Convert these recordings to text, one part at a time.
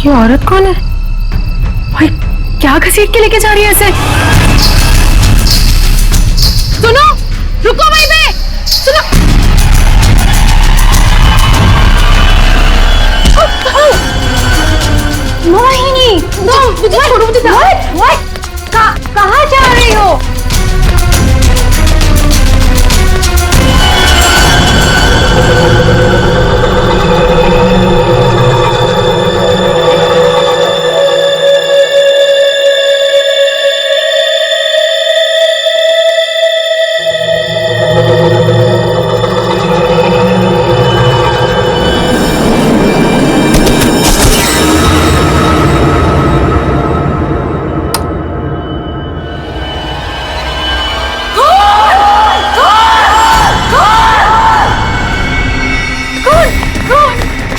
ये औरत कौन है भाई? क्या घसीट के लेके जा रही है इसे? सुनो, रुको भाई बे, सुनो। मोहिनी, मुझे छोड़ो, मुझे कहाँ जा रही हो?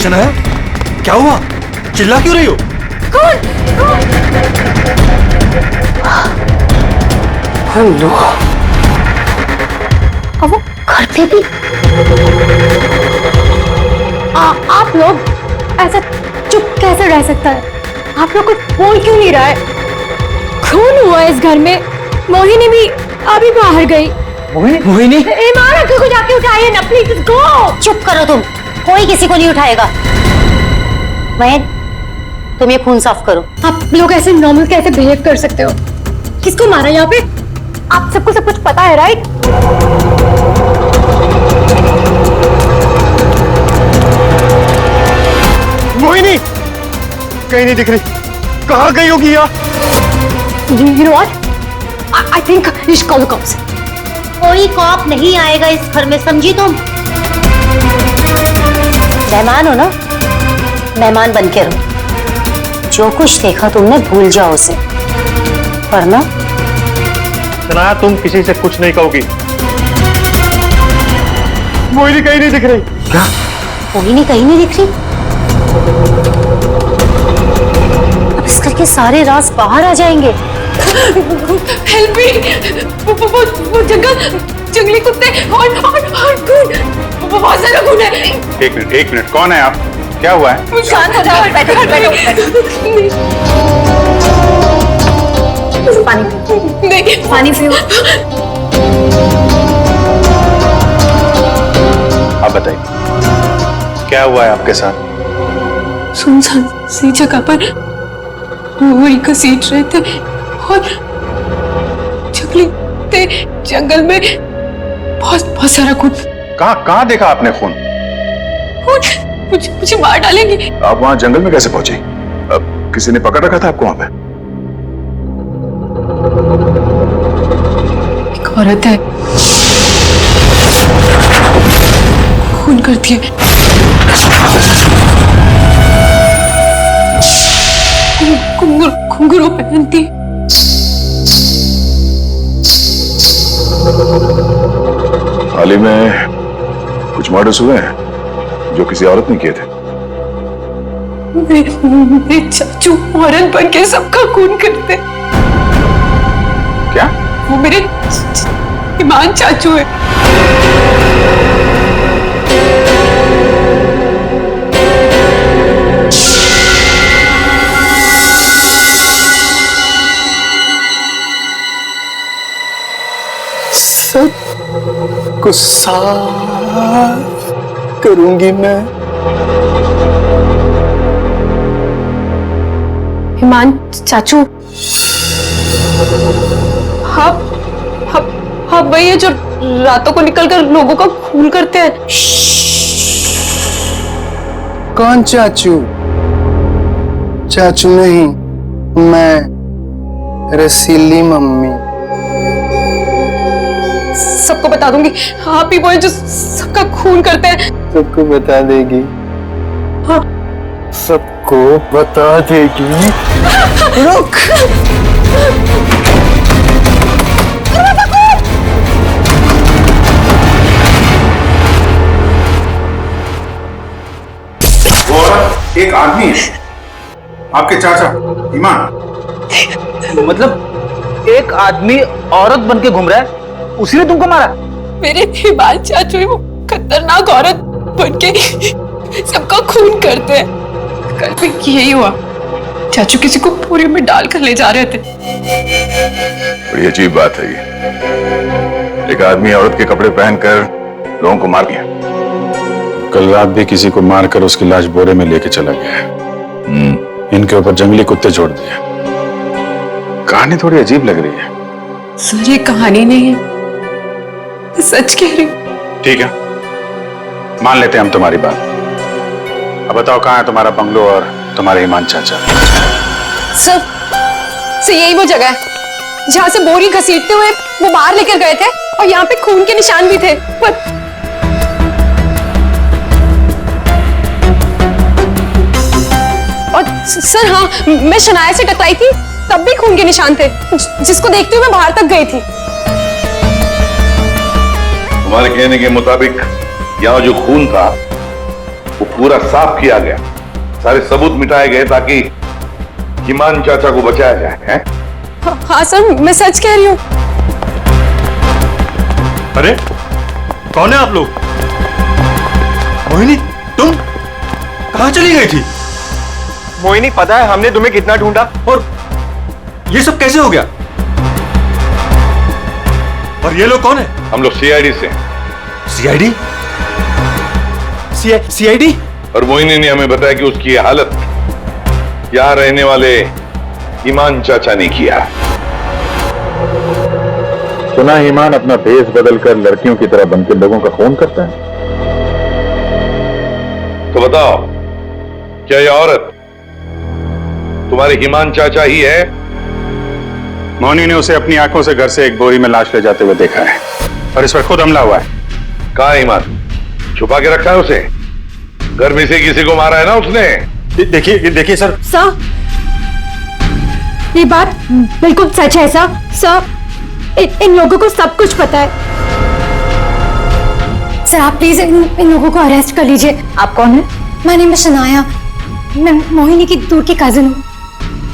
शनाया, क्या हुआ? चिल्ला क्यों रही हो? कौन? हेलो। अब वो घर पे भी? आप लोग ऐसा चुप कैसे रह सकता है? आप लोग कुछ बोल क्यों नहीं रहा है? खून हुआ इस घर में। मोहिनी भी अभी बाहर गई। मोहिनी? ईमान अंकल को जाके उठाइए ना प्लीज, गो। चुप करो तुम, कोई किसी को नहीं उठाएगा। महन, तुम ये खून साफ करो। आप लोग ऐसे नॉर्मल कैसे बिहेव कर सकते हो? किसको मारा यहाँ पे? आप सबको सब कुछ पता है, राइट? मोहिनी कहीं नहीं दिख रही, कहाँ गई होगी यार? You know what? I think you should call the cops. कोई कॉप नहीं आएगा इस घर में, समझी तुम? मेहमान हो ना, मेहमान बन के रहो। जो कुछ देखा तुमने भूल जाओ उसे, वरना शनाया तुम किसी से कुछ नहीं कहोगी। मोहिनी कहीं नहीं दिख रही। क्या? मोहिनी कहीं नहीं दिख रही? अब इस घर के सारे राज बाहर आ जाएंगे। Help me! वो जंगली कुत्ते और खून, बहुत सारा खून है। एक मिनट, कौन है आप? क्या हुआ है? शांत हो जाओ, बैठो। पानी पियो। नहीं, पानी पियो। आप बताइए, क्या हुआ है आपके साथ? सुनसान सी जगह पर वही घसीट रहे थे और जंगल में बहुत सारा खून। कहाँ देखा आपने खून? मुझे मार डालेंगे। आप वहाँ जंगल में कैसे पहुंचे? अब किसी ने पकड़ रखा था आपको वहाँ पे? एक औरत है, खून करती है। घुंघरू पहनती है। हाल ही में कुछ मर्डर्स हुए हैं जो किसी औरत ने किए थे। मेरे चाचू औरत बन के सबका खून करते। क्या? वो मेरे ईमान चाचू है। सब कुछ साफ करूंगी मैं। ईमान चाचू, हाँ वही है जो रातों को निकलकर लोगों का खून करते हैं। कौन चाचू? चाचू नहीं, मैं, रसीली मम्मी। सबको बता दूंगी, आप ही वो है जो सबका खून करते हैं। सबको बता देगी? हाँ, सबको बता देगी। रुक! वो औरत एक आदमी है, आपके चाचा ईमान। मतलब एक आदमी औरत बन के घूम रहा है, उसी ने तुमको मारा? मेरे ईमान चाचू वो खतरनाक औरत बन के सबका खून करते हैं। कल भी यही हुआ। चाचू किसी को बोरी में डालकर ले जा रहे थे। बड़ी अजीब बात है ये। एक आदमी औरत के कपड़े पहनकर लोगों को मार दिया। कल रात भी किसी को मारकर उसकी लाश बोरे में लेके चला गया। इनके ऊपर जंगली कुत्ते छोड़ दिए। कहानी थोड़ी अजीब लग रही है। सर ये कहानी नहीं है, सच कह रही हूँ। ठीक है, मान लेते हैं हम तुम्हारी बात। अब बताओ कहाँ है तुम्हारा बंगलो और तुम्हारे ईमान चाचा? सर यही वो जगह है जहाँ से बोरी घसीटते हुए वो बाहर लेकर गए थे और यहाँ पे खून के निशान भी थे। पर और सर हाँ, मैं शनाया से टकराई थी, तब भी खून के निशान थे, जिसको देखते हुए मैं बाहर तक गई थी। तुम्हारे कहने के मुताबिक यहाँ जो खून था वो पूरा साफ किया गया, सारे सबूत मिटाए गए ताकि ईमान चाचा को बचाया जाए, हैं? हाँ सर, मैं सच कह रही हूँ। अरे कौन है आप लोग? मोहिनी, तुम कहां चली गई थी? मोहिनी, पता है हमने तुम्हें कितना ढूंढा और ये सब कैसे हो गया? और ये लोग कौन है? हम लोग सीआईडी से। सीआईडी? सीआईडी? और मोहिनी ने हमें बताया कि उसकी ये हालत यहाँ रहने वाले ईमान चाचा ने किया। सुना ईमान अपना भेष बदलकर लड़कियों की तरह बनकर लोगों का खून करता है। तो बताओ, क्या ये औरत तुम्हारे ईमान चाचा ही है? मोनी ने उसे अपनी आंखों से घर से एक बोरी में लाश ले जाते हुए देखा है और इस पर खुद हमला हुआ है। कहाँ है ईमान? छुपा के रखा है उसे? घर में से किसी को मारा है ना उसने? देखिए सर। सर ये बात बिल्कुल सच है सर। सर इन लोगों को सब कुछ पता है। सर आप प्लीज इन लोगों को अरेस्ट कर लीजिए। आप कौन है? माय नेम इज शनाया, मैं मोहिनी की दूर की कजिन हूँ,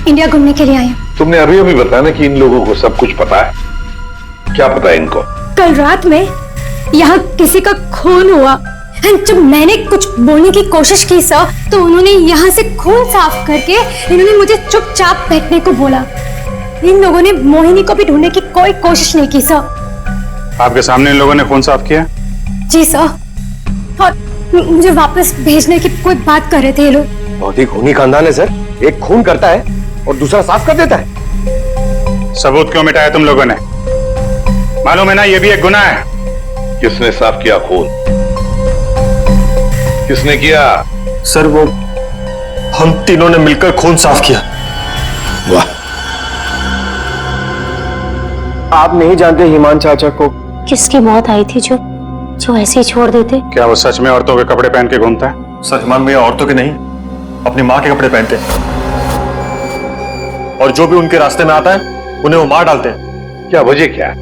इंडिया घूमने के लिए आई हूँ। तुमने अभी अभी बताया ना कि इन लोगों को सब कुछ पता है। क्या पता है इनको? कल रात में यहाँ किसी का खून हुआ। जब मैंने कुछ बोलने की कोशिश की सर, तो उन्होंने यहाँ से खून साफ करके इन्होंने मुझे चुपचाप बैठने को बोला। इन लोगों ने मोहिनी को भी ढूंढने की कोई कोशिश नहीं की सर। आपके सामने इन लोगों ने खून साफ किया? जी सर, और मुझे वापस भेजने की कोई बात कर रहे थे ये लोग। बहुत ही खूनी खानदान है सर। एक खून करता है और दूसरा साफ कर देता है। सबूत क्यों मिटाया तुम लोगों ने? मालूम है ना ये भी एक गुनाह है। किसने साफ किया खून? किसने किया? सर वो हम तीनों ने मिलकर खून साफ किया। वाह, आप नहीं जानते ईमान चाचा को? किसकी मौत आई थी जो ऐसे ही छोड़ देते? क्या वो सच में औरतों के कपड़े पहन के घूमता है? सर ईमान भैया औरतों के नहीं, अपनी माँ के कपड़े पहनते हैं और जो भी उनके रास्ते में आता है उन्हें वो मार डालते हैं। क्या वजह क्या है?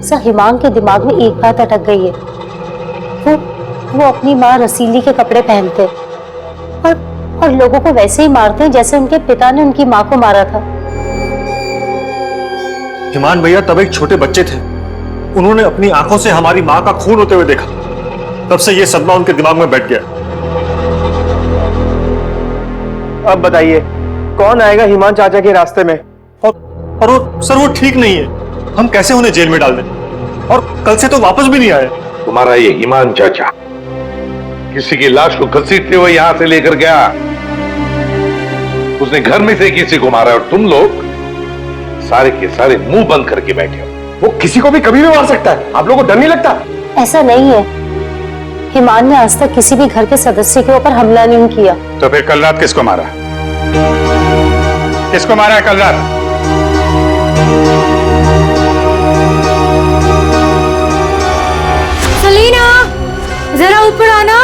सर हिमांग के दिमाग में एक बात अटक गई है। वो अपनी माँ रसीली के कपड़े पहनते और लोगों को वैसे ही मारते हैं जैसे उनके पिता ने उनकी माँ को मारा था। ईमान भैया तब एक छोटे बच्चे थे, उन्होंने अपनी आंखों से हमारी माँ का खून होते हुए देखा। तब से ये सदमा उनके दिमाग में बैठ गया। अब बताइए कौन आएगा ईमान चाचा के रास्ते में? और वो सर वो ठीक नहीं है, हम कैसे उन्हें जेल में डाल दें? और कल से तो वापस भी नहीं आए। तुम्हारा ये ईमान चाचा किसी की लाश को घसीटते हुए यहां से लेकर गया, उसने घर में से किसी को मारा और तुम लोग सारे के सारे मुंह बंद करके बैठे हो। वो किसी को भी कभी भी मार सकता है, आप लोगों को डर नहीं लगता? ऐसा नहीं है, हिमान ने आज तक किसी भी घर के सदस्य के ऊपर हमला नहीं किया। तो फिर कल रात किसको मारा? किसको मारा है कल रात? सलीना जरा ऊपर आना।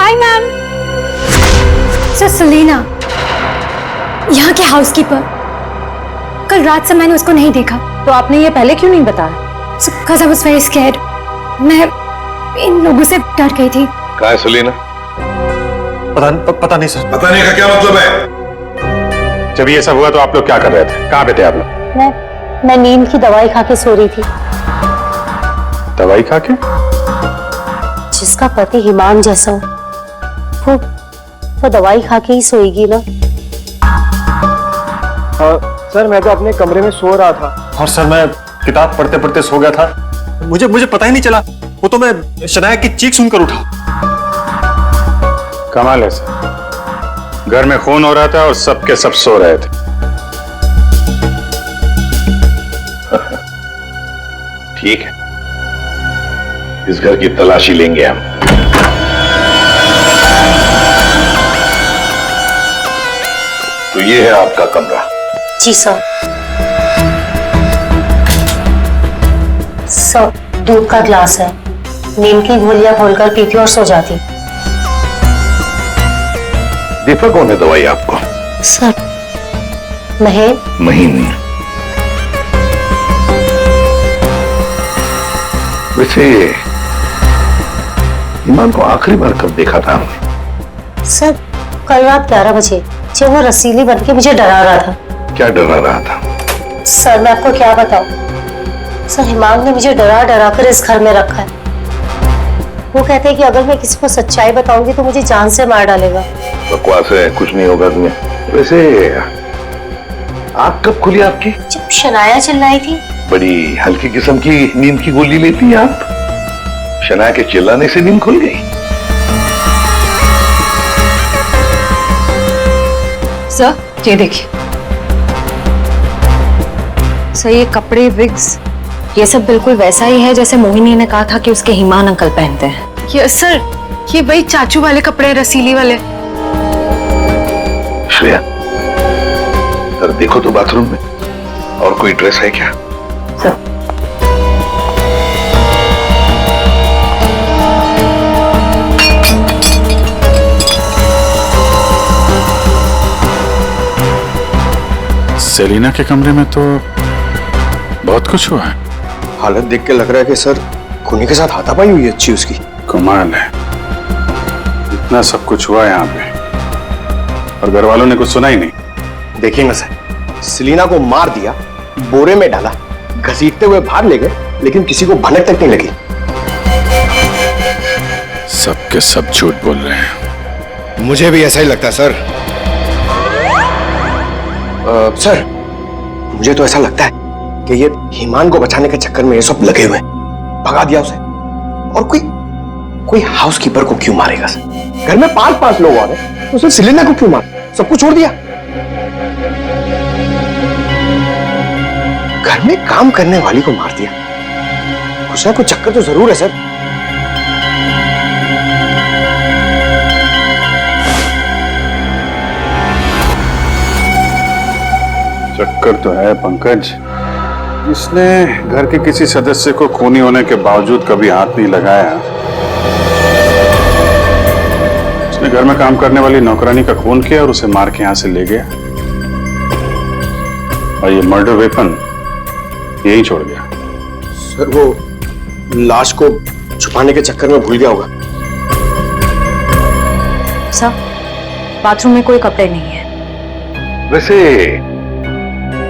आई मैम। सर सलीना यहाँ के हाउसकीपर, कल रात से मैंने उसको नहीं देखा। तो आपने ये पहले क्यों नहीं बताया? Because I was very scared. मैं इन लोगों से डर गई थी। कहाँ है सलीना? पता नहीं सर। पता नहीं का क्या मतलब है? जब ये सब हुआ तो आप लोग क्या कर रहे थे? कहाँ पे थे आप लोग? मैं नींद की दवाई खा के सो रही थी। दवाई खा के? जिसका पति हिमान जैसा हो वो दवाई खा के ही सोएगी ना। सर मैं तो अपने कमरे में सो रहा था और सर मैं किताब पढ़ते पढ़ते सो गया था। मुझे पता ही नहीं चला, वो तो मैं शनाया की चीख सुनकर उठा। कमाल है सर, घर में खून हो रहा था और सबके सब सो रहे थे। ठीक है, इस घर की तलाशी लेंगे हम। तो ये है आपका कमरा। जी सर। सर, दूध का ग्लास है, नीम की गोलियां घोलकर पीती और सो जाती। दीपक कौन है दवाई आपको? सर, महेश। महीन। वैसे ईमान को आखिरी बार कब देखा था हमने? सर, कल रात 11 बजे जब वो रसीली बन के मुझे डरा रहा था। क्या डरा रहा था? सर मैं आपको क्या बताऊं, सर हिमांग ने मुझे डरा डरा कर इस घर में रखा है। वो कहते हैं कि अगर मैं किसी को सच्चाई बताऊंगी तो मुझे जान से मार डालेगा। बकवास है, कुछ नहीं होगा तुम्हें। वैसे आँख कब खुली आपकी? जब शनाया चिल्लाई थी। बड़ी हल्की किस्म की नींद की गोली लेती हैं आप। शनाया के चिल्लाने से नींद खुल गई? सर ये देखिए सर, ये कपड़े, विग्स, ये सब बिल्कुल वैसा ही है जैसे मोहिनी ने कहा था कि उसके हिमान अंकल पहनते हैं। यस सर, ये वही चाचू वाले कपड़े, रसीली वाले। श्रेया, सर देखो तो बाथरूम में और कोई ड्रेस है क्या? सर सेलिना के कमरे में तो बहुत कुछ हुआ है। हालत देख के लग रहा है कि सर खूनी के साथ हाथापाई हुई है अच्छी उसकी। कमाल है, इतना सब कुछ हुआ यहाँ पे और घर वालों ने कुछ सुना ही नहीं। देखिए ना सर, सेलिना को मार दिया, बोरे में डाला, घसीटते हुए बाहर ले गए, लेकिन किसी को भनक तक नहीं लगी। सबके सब झूठ बोल रहे हैं। मुझे भी ऐसा ही लगता है सर। सर मुझे तो ऐसा लगता है कि ये हिमान को बचाने के चक्कर में ये सब लगे हुए हैं। भगा दिया उसे, और कोई हाउसकीपर को क्यों मारेगा सर? घर में 5-5 लोग आ रहे, उसे सेलिना को क्यों मार? सबको छोड़ दिया। घर में काम करने वाली को मार दिया। कुछ ना कुछ चक्कर तो जरूर है सर। चक्कर तो है पंकज। इसने घर के किसी सदस्य को खूनी होने के बावजूद कभी हाथ नहीं लगाया। उसने घर में काम करने वाली नौकरानी का खून किया और उसे मार के यहां से ले गया, और ये मर्डर वेपन यहीं छोड़ गया। सर वो लाश को छुपाने के चक्कर में भूल गया होगा। सर, बाथरूम में कोई कपड़े नहीं है। वैसे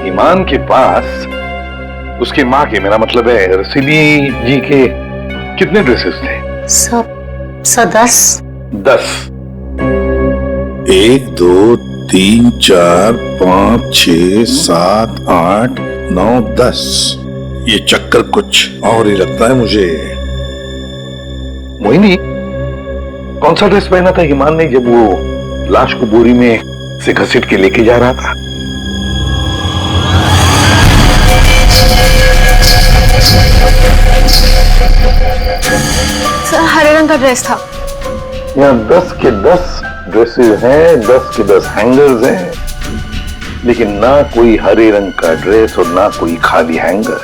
ईमान के पास उसकी माँ के, मेरा मतलब है रसीली जी के, कितने ड्रेसेस थे? सब 10। 10? 1 2 3 4 5 6 7 8 9 10। ये चक्कर कुछ और ही लगता है मुझे। मोहिनी, कौन सा ड्रेस पहना था ईमान ने जब वो लाश को बोरी में से घसीट के लेके जा रहा था? सर हरे रंग का ड्रेस था। यहाँ 10 के 10 ड्रेसेस हैं, 10 के 10 हैंगर्स हैं, लेकिन ना कोई हरे रंग का ड्रेस और ना कोई खाली हैंगर।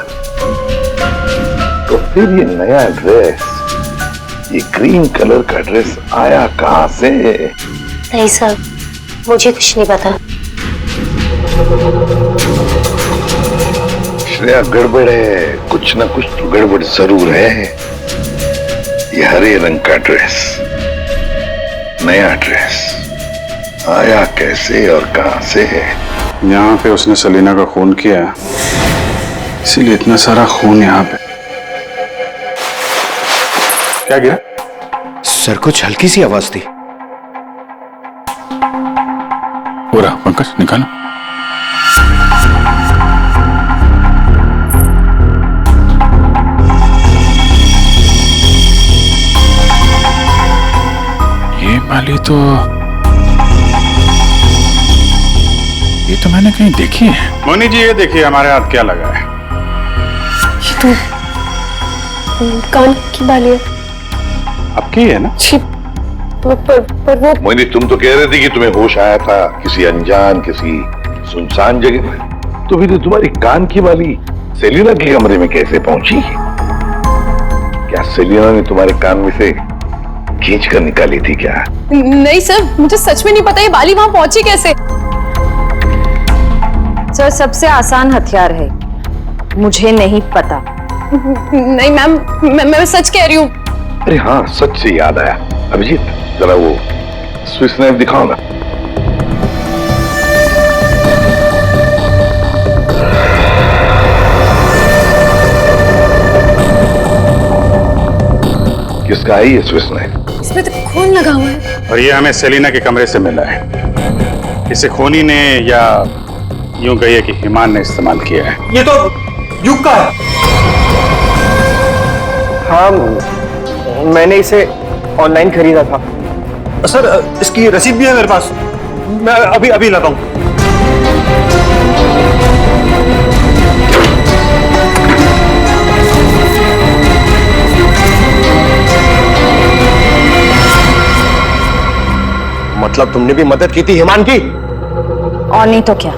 तो फिर ये नया ड्रेस, ये ग्रीन कलर का ड्रेस आया कहां से? नहीं सर, मुझे कुछ नहीं पता। श्रेया, गड़बड़ है, कुछ ना कुछ तो गड़बड़ जरूर है। ये हरे रंग का ड्रेस, नया ड्रेस आया कैसे और कहां से? यहाँ पे उसने सेलिना का खून किया, इसीलिए इतना सारा खून यहाँ पे। क्या गिरा? सर कुछ हल्की सी आवाज थी। पूरा पंकज निकालो। ये माली तो मैंने कहीं देखी है। मोनी जी, ये देखिए हमारे हाथ क्या लगा है। ये तो कान की बाली है। आपकी है ना? छी, पर वो मोहिनी, तुम तो कह रहे थे कि तुम्हें होश आया था किसी अनजान, किसी सुनसान जगह में, तो फिर तुम्हारी कान की बाली सेलिना के कमरे में कैसे पहुंची? क्या सेलिना ने तुम्हारे कान में से खींच कर निकाली थी क्या? नहीं सर, मुझे सच में नहीं पता ये बाली वहां पहुंची कैसे। सर, सबसे आसान हथियार है, मुझे नहीं पता। नहीं मैम, मैं सच कह रही हूँ। अरे हाँ, सच से याद आया, अभिजीत जरा वो स्विस नाइफ दिखाओ ना। किसका है ये स्विस नाइफ? इसमें तो खून लगा हुआ है। और ये हमें सेलिना के कमरे से मिला है। इसे खूनी ने, या यूं कहिए कि हिमान ने इस्तेमाल किया है। ये तो युग का है। हाँ, मैंने इसे ऑनलाइन खरीदा था। सर, इसकी रसीद भी है मेरे पास। मैं अभी लाता हूँ। मतलब तुमने भी मदद की थी हिमान की? और नहीं तो क्या,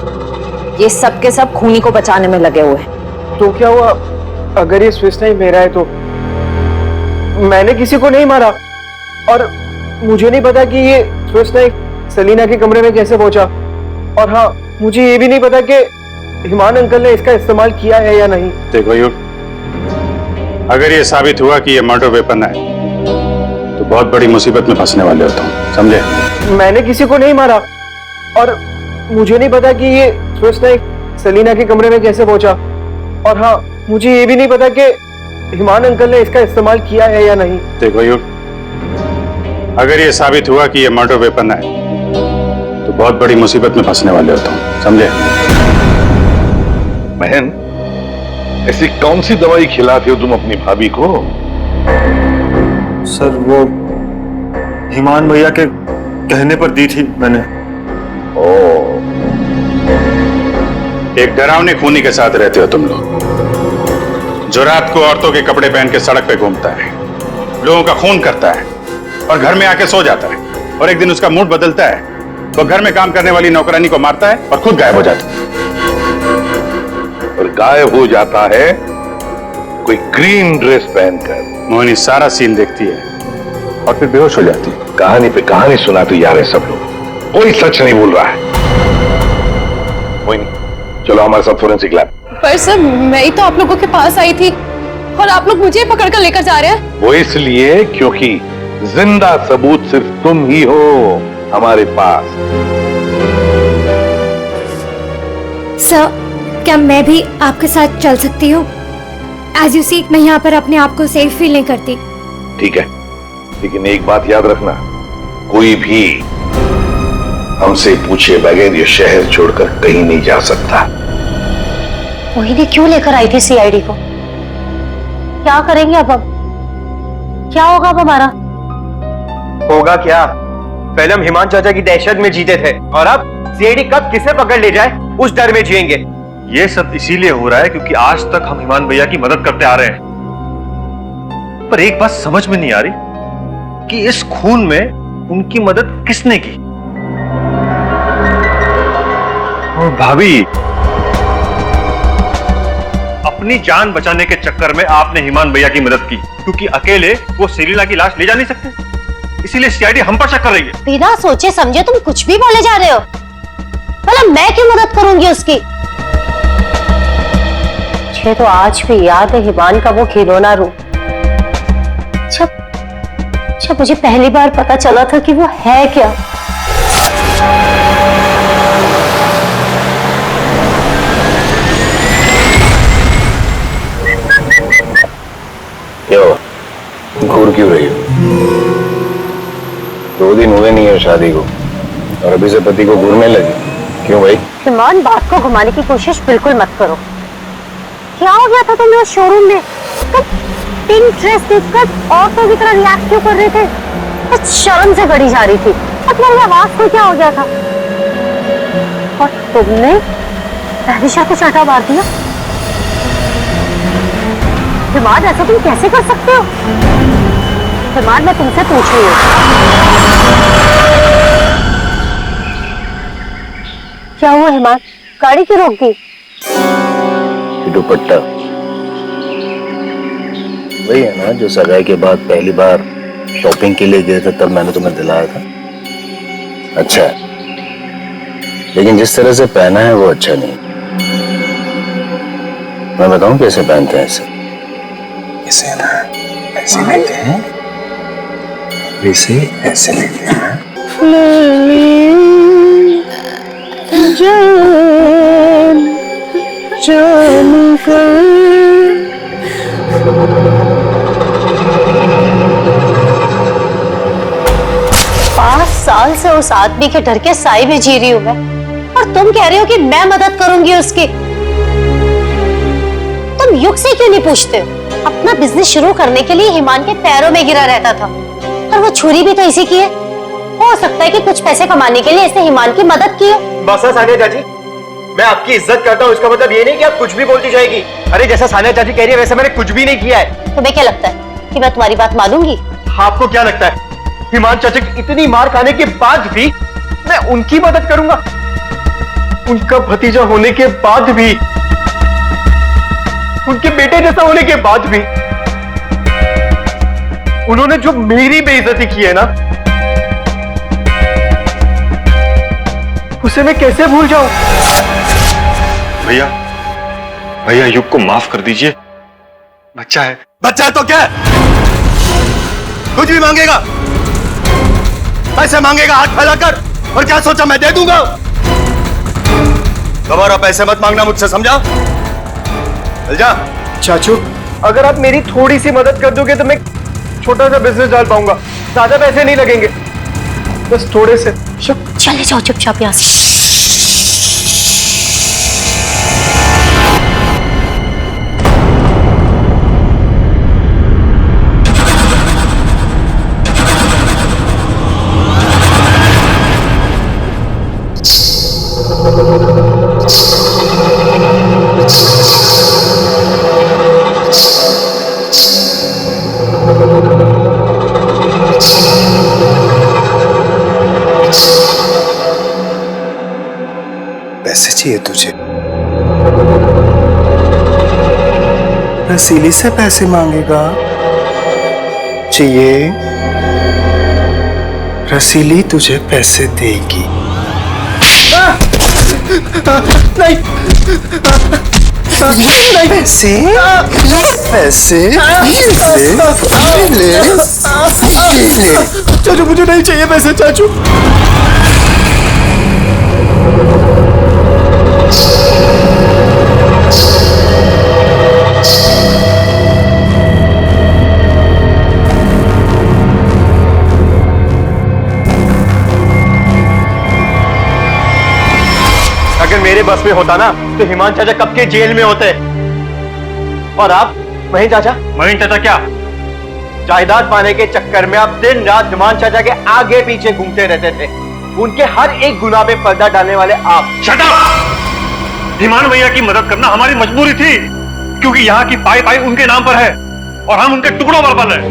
ये सब के सब खूनी को बचाने में लगे हुए हैं। तो क्या हुआ अगर ये स्विस नाइफ मेरा है? तो मैंने किसी को नहीं मारा, और मुझे नहीं पता कि ये स्विस नाइफ सेलिना के कमरे में कैसे पहुंचा। और हाँ, मुझे ये भी नहीं पता कि हिमान अंकल ने इसका इस्तेमाल किया है या नहीं। देखो युग, अगर ये साबित हुआ कि ये मर्डर वेपन है तो बहुत बड़ी मुसीबत में फंसने वाले हो तुम, समझे? मैंने किसी को नहीं मारा, और मुझे नहीं पता कि ये स्विस नाइफ सेलिना के कमरे में कैसे पहुंचा। और हाँ, मुझे ये भी नहीं पता कि हिमान अंकल ने इसका इस्तेमाल किया है या नहीं। देखो युग, अगर ये साबित हुआ कि ये मर्डर वेपन है तो बहुत बड़ी मुसीबत में फंसने वाले हो तुम, समझे? बहन, ऐसी कौन सी दवाई खिलाते हो तुम अपनी भाभी को? सर, वो हिमान भैया के कहने पर दी थी मैंने। एक डरावने खूनी के साथ रहते हो तुम लोग, जो रात को औरतों के कपड़े पहन के सड़क पे घूमता है, लोगों का खून करता है और घर में आके सो जाता है, और एक दिन उसका मूड बदलता है तो घर में काम करने वाली नौकरानी को मारता है और खुद गायब हो जाता है। और गायब हो जाता है कोई ग्रीन ड्रेस पहनकर। मोहिनी सारा सीन देखती है और फिर बेहोश हो जाती है। कहानी पे कहानी सुनाते जा रहे हैं सब लोग, कोई सच नहीं बोल रहा है। मोहिनी, चलो हमारे साथ फोरेंसिक लैब। पर सर, मैं ही तो आप लोगों के पास आई थी और आप लोग मुझे पकड़ कर लेकर जा रहे हैं। वो इसलिए क्योंकि जिंदा सबूत सिर्फ तुम ही हो हमारे पास। सर, क्या मैं भी आपके साथ चल सकती हूँ? एज यू सी, मैं यहाँ पर अपने आप को सेफ फील नहीं करती। ठीक है, लेकिन एक बात याद रखना, कोई भी हमसे पूछे बगैर ये शहर छोड़कर कहीं नहीं जा सकता। मोहिनी क्यों लेकर आई थी सीआईडी को? क्या करेंगे अब हम? क्या होगा अब हमारा? होगा क्या? पहले हम हिमान चाचा की दहशत में जीते थे, और अब सीआईडी कब किसे पकड़ ले जाए उस डर में जिएंगे। ये सब इसीलिए हो रहा है क्योंकि आज तक हम हिमान भैया की मदद करते आ रहे हैं। पर एक बात समझ में नहीं आ रही कि इस खून में उनकी मदद किसने की। और भाभी, अपनी जान बचाने के चक्कर में आपने हिमान भैया की मदद की, क्योंकि अकेले वो सेलिना की लाश ले जा नहीं सकते, इसीलिए सीआईडी हम पर शक कर रही है। बिना सोचे समझे तुम कुछ भी बोले जा रहे हो। मतलब मैं क्यों मदद करूंगी उसकी? मुझे तो आज भी याद है हिमान का वो खिलौना रूप। जब मुझे पहली बार पता चला था कि वो है क्या। क्यों घूर क्यों रही हो? 2 दिन हुए नहीं है शादी को और अभी से पति को घूरने लगी। क्यों भाई? हिमान, बात को घुमाने की कोशिश बिल्कुल मत करो। क्या हो गया था तुम्हें उस शोरूम में? तुम पिंक ड्रेस देखकर औरतों की तरह रिएक्ट क्यों कर रहे थे? बस शर्म से गड़ी जा रही थी। और तुम्हारी आवाज को क्या हो गया था? और तुमने तहरीशा को चाटा मार दिया। हिमान, ऐसा तुम कैसे कर सकते हो? हिमान, मैं तुमसे पूछ रही हूँ, क्या हुआ हिमान? गाड़ी क्यों रोक दी? दुपट्टा वही है ना जो सगाई के बाद पहली बार शॉपिंग के लिए गए थे, तब मैंने तुम्हें दिलाया था। अच्छा है, लेकिन जिस तरह से पहना है वो अच्छा नहीं। मैं बताऊं कैसे पहनते हैं इसे? इसे ना ऐसे लेते हैं, इसे ऐसे लेते हैं। पांच साल से उस आदमी के डर के साए में जी रही हूं मैं, और तुम कह रहे हो कि मैं मदद करूंगी उसकी। तुम युग से क्यों नहीं पूछते? अपना बिजनेस शुरू करने के लिए हिमान के पैरों में गिरा रहता था, और वो छुरी भी तो इसी की है। हो सकता है कि कुछ पैसे कमाने के लिए इसने हिमान की मदद की हो। बस सानिया चाची, मैं आपकी इज्जत करता हूँ, इसका मतलब ये नहीं कि आप कुछ भी बोलती जाएगी। अरे जैसा सानिया चाची कह रही है वैसे मैंने कुछ भी नहीं किया है। तुम्हें क्या लगता है कि मैं तुम्हारी बात मानूंगी? आपको क्या लगता है हिमान चाचा की इतनी मार खाने के बाद भी मैं उनकी मदद करूंगा? उनका भतीजा होने के बाद भी, उनके बेटे जैसा होने के बाद भी उन्होंने जो मेरी बेइज्जती की है ना, उसे मैं कैसे भूल जाऊं? भैया भैया युग को माफ कर दीजिए, बच्चा है। बच्चा है तो क्या है? कुछ भी मांगेगा, पैसे मांगेगा हाथ फैलाकर, और क्या सोचा मैं दे दूंगा? दोबारा पैसे मत मांगना मुझसे, समझा? चल जा। चाचू, अगर आप मेरी थोड़ी सी मदद कर दोगे तो मैं छोटा सा बिजनेस डाल पाऊंगा। ज्यादा पैसे नहीं लगेंगे, बस थोड़े से। चले जाओ चुपचाप यहाँ से। पैसे चाहिए तुझे? रसीली से पैसे मांगेगा? चाहिए? रसीली तुझे पैसे देगी। नहीं, पैसे पैसे ले ले। चाचू मुझे नहीं चाहिए पैसे चाचू। अगर मेरे बस में होता ना तो हिमान चाचा कब के जेल में होते। और आप महीन चाचा? महीन चाचा क्या? जायदाद पाने के चक्कर में आप दिन रात हिमान चाचा के आगे पीछे घूमते रहते थे। उनके हर एक गुनाह पे पर्दा डालने वाले आप। Shut up! हिमान भैया की मदद करना हमारी मजबूरी थी, क्योंकि यहाँ की पाई पाई उनके नाम पर है और हम उनके टुकड़ों पर पल रहे।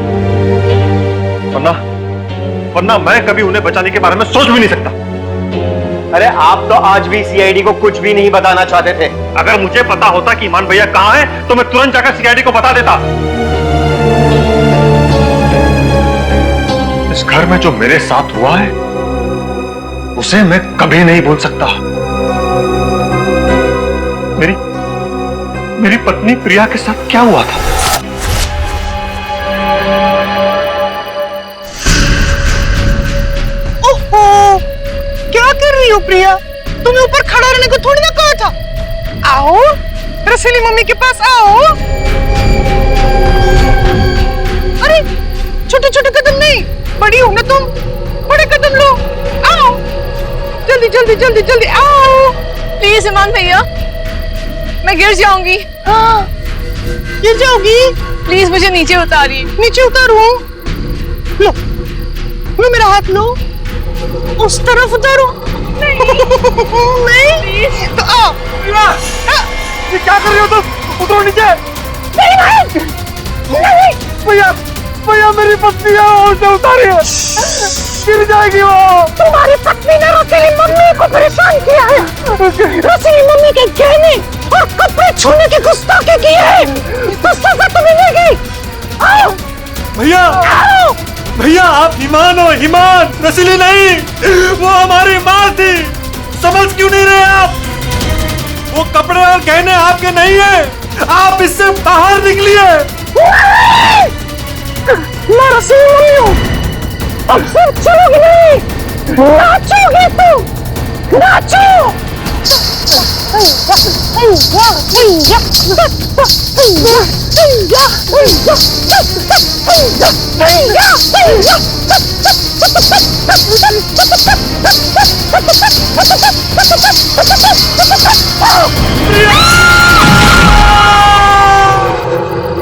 वरना मैं कभी उन्हें बचाने के बारे में सोच भी नहीं सकता। अरे आप तो आज भी सीआईडी को कुछ भी नहीं बताना चाहते थे। अगर मुझे पता होता कि ईमान भैया कहाँ है तो मैं तुरंत जाकर सीआईडी को बता देता। इस घर में जो मेरे साथ हुआ है उसे मैं कभी नहीं भूल सकता। मेरी पत्नी प्रिया के साथ क्या हुआ था? ओहो, क्या कर रही हो प्रिया? तुम्हें ऊपर खड़ा रहने को थोड़ी ना कहा था। आओ रसीली मम्मी के पास आओ। अरे छोटे छोटे कदम नहीं, बड़ी हो ना तुम, बड़े कदम लो। आओ जल्दी जल्दी जल्दी जल्दी आओ। प्लीज ईमान भैया, मैं गिर जाऊंगी। हाँ, गिर जाओगी? प्लीज मुझे नीचे उतारिए। नीचे उतारूं? लो, लो मेरा हाथ लो, उस तरफ उतारो। नहीं, तो आओ। ये क्या कर रहे हो तुम? उतरो नीचे। नहीं, भैया, भैया मेरी पत्नी है, उतारिए, गिर जाएगी वो। तुम्हारी पत्नी ने रसीली मम्मी को परेशान किया है। रसीली मम्मी के गहने और कपड़े छूने की गुस्ताखी की है, तो सजा तुम्हें मिलेगी। आओ भैया, आओ। भैया आप ईमान हो, ईमान, रसीली नहीं, वो हमारी माँ थी। समझ क्यों नहीं रहे आप? वो कपड़े और गहने आपके नहीं है, आप इससे बाहर निकलिए। मैं रसीली मम्मी हूँ, अब सिर्फ चलोगी नहीं, नाचोगी तुम, नाचो।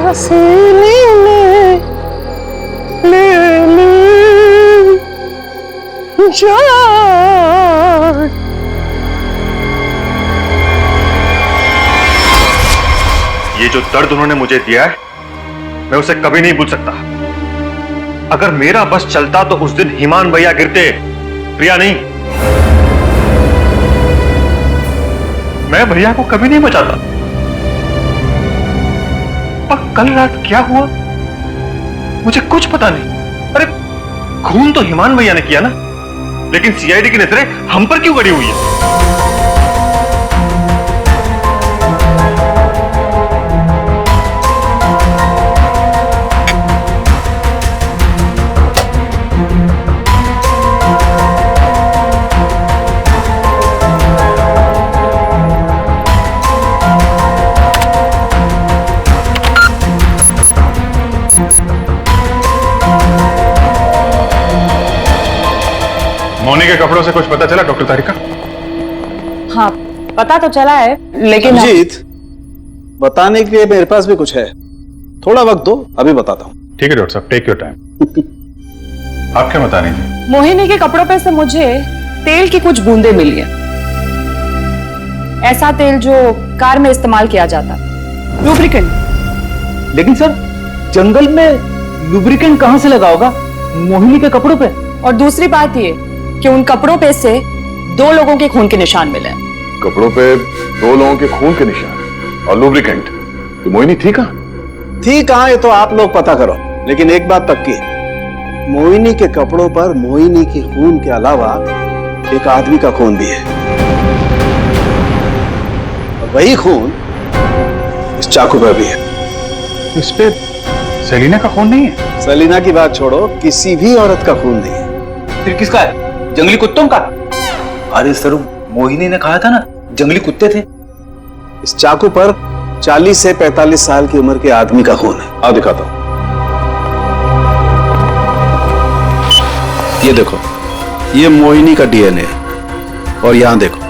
रसीली ने ले ली जान। ये जो दर्द उन्होंने मुझे दिया है, मैं उसे कभी नहीं भूल सकता। अगर मेरा बस चलता तो उस दिन ईमान भैया गिरते, प्रिया नहीं। मैं भैया को कभी नहीं बचाता। पर कल रात क्या हुआ मुझे कुछ पता नहीं। अरे खून तो ईमान भैया ने किया ना, लेकिन सीआईडी की नजरें हम पर क्यों गड़ी हुई है? मोनी के कपड़ों से कुछ पता चला डॉक्टर तारिका? हाँ, पता तो चला है, लेकिन अभिजीत, बताने के लिए मेरे पास भी कुछ है, थोड़ा वक्त दो, अभी बताता हूँ। ठीक है डॉक्टर साहब, टेक योर टाइम। आप क्या बता रही थी? मोहिनी के कपड़ों पे से मुझे तेल की कुछ बूंदें मिली है। ऐसा तेल जो कार में इस्तेमाल किया जाता, लुब्रिकेंट। लेकिन सर, जंगल में लुब्रिकेंट कहां से लगा होगा मोहिनी के कपड़ों पे? और दूसरी बात ये कि उन कपड़ों पे से 2 लोगों के खून के निशान मिले हैं। कपड़ों पे 2 लोगों के खून के निशान और लुब्रिकेंट। तो मोहिनी थी कहां? थी कहां ये तो आप लोग पता करो, लेकिन एक बात पक्की, मोहिनी के कपड़ों पर मोहिनी के खून के अलावा एक आदमी का खून भी है। और वही खून इस चाकू पर भी है। इस पे सेलिना का खून नहीं है? सेलिना की बात छोड़ो, किसी भी औरत का खून नहीं है। फिर किसका है? जंगली कुत्तों का? अरे सर, मोहिनी ने कहा था ना जंगली कुत्ते थे। इस चाकू पर 40 से 45 साल की उम्र के आदमी का खून है। आओ दिखाता हूं। ये देखो, ये मोहिनी का डीएनए है, और यहां देखो,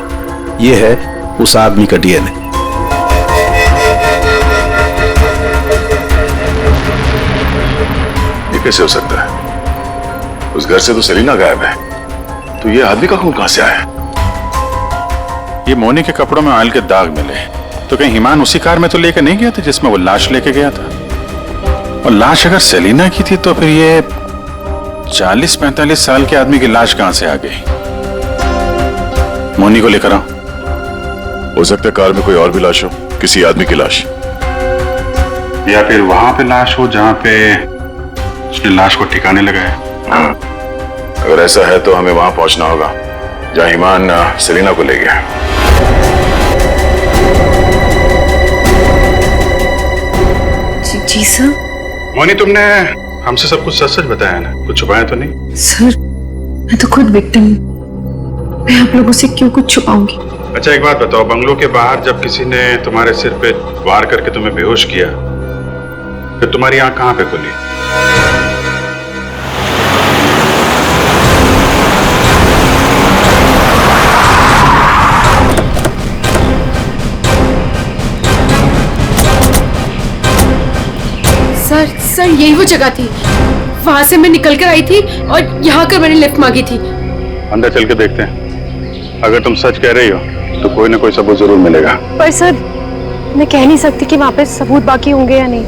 ये है उस आदमी का डीएनए। ये कैसे हो सकता है? उस घर से तो सेलिना गायब है, तो ये आदमी का खून कहां से आया? ये मोनी के कपड़ों में ऑयल के दाग मिले, तो कहीं ईमान उसी कार में तो लेकर नहीं गया था जिसमें वो लाश लेके गया था? और लाश अगर सेलिना की थी तो फिर ये 40-45 साल के आदमी की लाश कहां से आ गई? मोनी को लेकर आओ। हो सकता है कार में कोई और भी लाश हो, किसी आदमी की लाश, या फिर वहां पे लाश हो जहां पे उसने लाश को ठिकाने लगाया। हाँ, अगर ऐसा है तो हमें वहां पहुंचना होगा जहां ईमान सेलिना को ले गया। जी सर। मोनी, तुमने हमसे सब कुछ सच सच बताया ना, कुछ छुपाया तो नहीं? सर, मैं तो खुद विक्टिम हूँ, मैं आप लोगों से क्यों कुछ छुपाऊंगी? अच्छा एक बात बताओ, बंगलों के बाहर जब किसी ने तुम्हारे सिर पे वार करके तुम्हें बेहोश किया, फिर तुम्हारी आंख कहां पे खुली? सर यही वो जगह थी, वहां से मैं निकल कर आई थी और यहाँ कर मैंने लिफ्ट मांगी थी। अंदर चल के देखते हैं, अगर तुम सच कह रही हो तो कोई ना कोई सबूत जरूर मिलेगा। पर सर मैं कह नहीं सकती कि वहाँ पे सबूत बाकी होंगे या नहीं।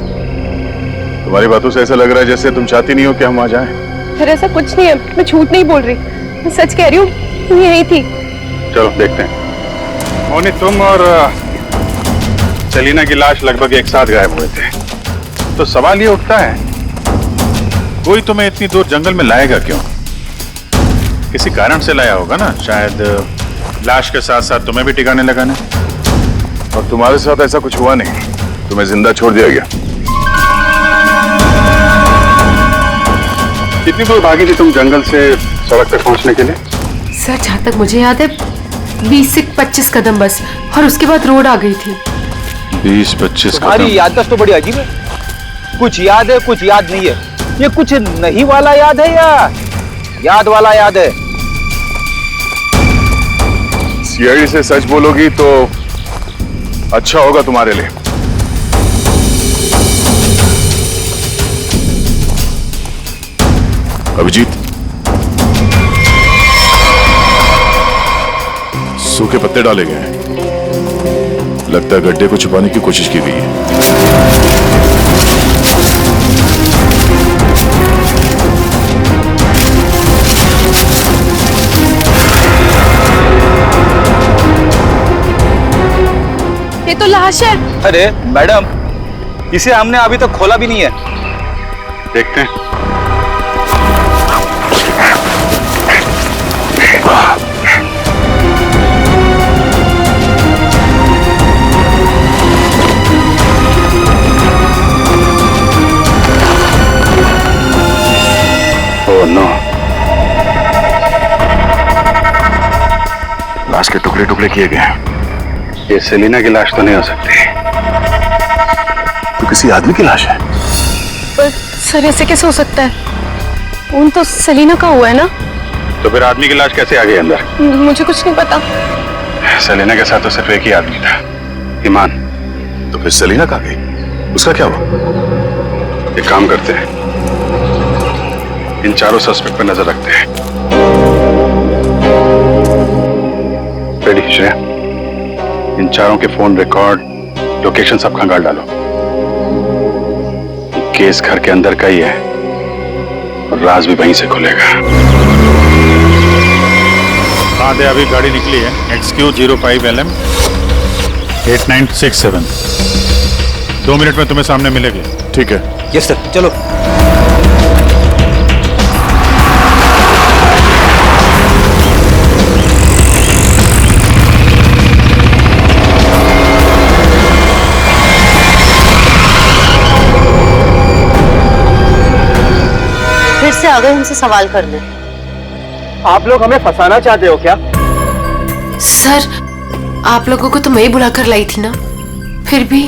तुम्हारी बातों से ऐसा लग रहा है जैसे तुम चाहती नहीं हो कि हम आ जाएं। फिर ऐसा कुछ नहीं है, मैं झूठ नहीं बोल रही, मैं सच कह रही हूँ, तुम यही थी। चलो देखते हैं। मोनी, तुम और सेलिना की लाश लगभग एक साथ गायब हुए थे, तो सवाल ये उठता है कोई तुम्हें इतनी दूर जंगल में लाएगा क्यों? किसी कारण से लाया होगा ना, शायद लाश के साथ साथ तुम्हें भी ठिकाने लगाने। और तुम्हारे साथ ऐसा कुछ हुआ नहीं, तुम्हें जिंदा छोड़ दिया गया। कितनी दूर भागी थी तुम जंगल से सड़क तक पहुंचने के लिए? सर जहाँ तक मुझे याद है 20 से 25 कदम बस, और उसके बाद रोड आ गई थी। 20-25 तुम्हारी याददाश्त तो बड़ी अजीब है, कुछ याद है कुछ याद नहीं है। ये कुछ नहीं वाला याद है या याद वाला याद है? सीआईडी से सच बोलोगी तो अच्छा होगा तुम्हारे लिए। अभिजीत, सूखे पत्ते डाले गए हैं, लगता है गड्ढे को छुपाने की कोशिश की गई है। ये तो लाश है। अरे मैडम, इसे हमने अभी तक खोला भी नहीं है। देखते हैं। ओह नो, लाश के टुकड़े टुकड़े किए गए हैं। ये सेलिना की लाश तो नहीं हो सकती, तो किसी आदमी की लाश है। पर सर ऐसे कैसे हो सकता है? खून तो सेलिना का हुआ है ना? तो फिर आदमी की लाश कैसे आ गई अंदर? मुझे कुछ नहीं पता। सेलिना के साथ तो सिर्फ एक ही आदमी था, ईमान। तो फिर सेलिना कहाँ गई? उसका क्या हुआ? एक काम करते हैं, इन चारों सस्पेक्ट पर नजर रखते हैं। रेडी श्रेया, इन चारों के फोन रिकॉर्ड, लोकेशन सब खंगाल डालो। केस घर के अंदर का ही है और राज भी वहीं से खुलेगा। हाँ दे, अभी गाड़ी निकली है, XQ05LM 8967। 2 मिनट में तुम्हें सामने मिलेगी। ठीक है। यस सर, चलो। फिर से आ गए हमसे सवाल करने। आप लोग हमें फंसाना चाहते हो क्या? सर आप लोगों को तो मैं ही बुलाकर लाई थी ना, फिर भी।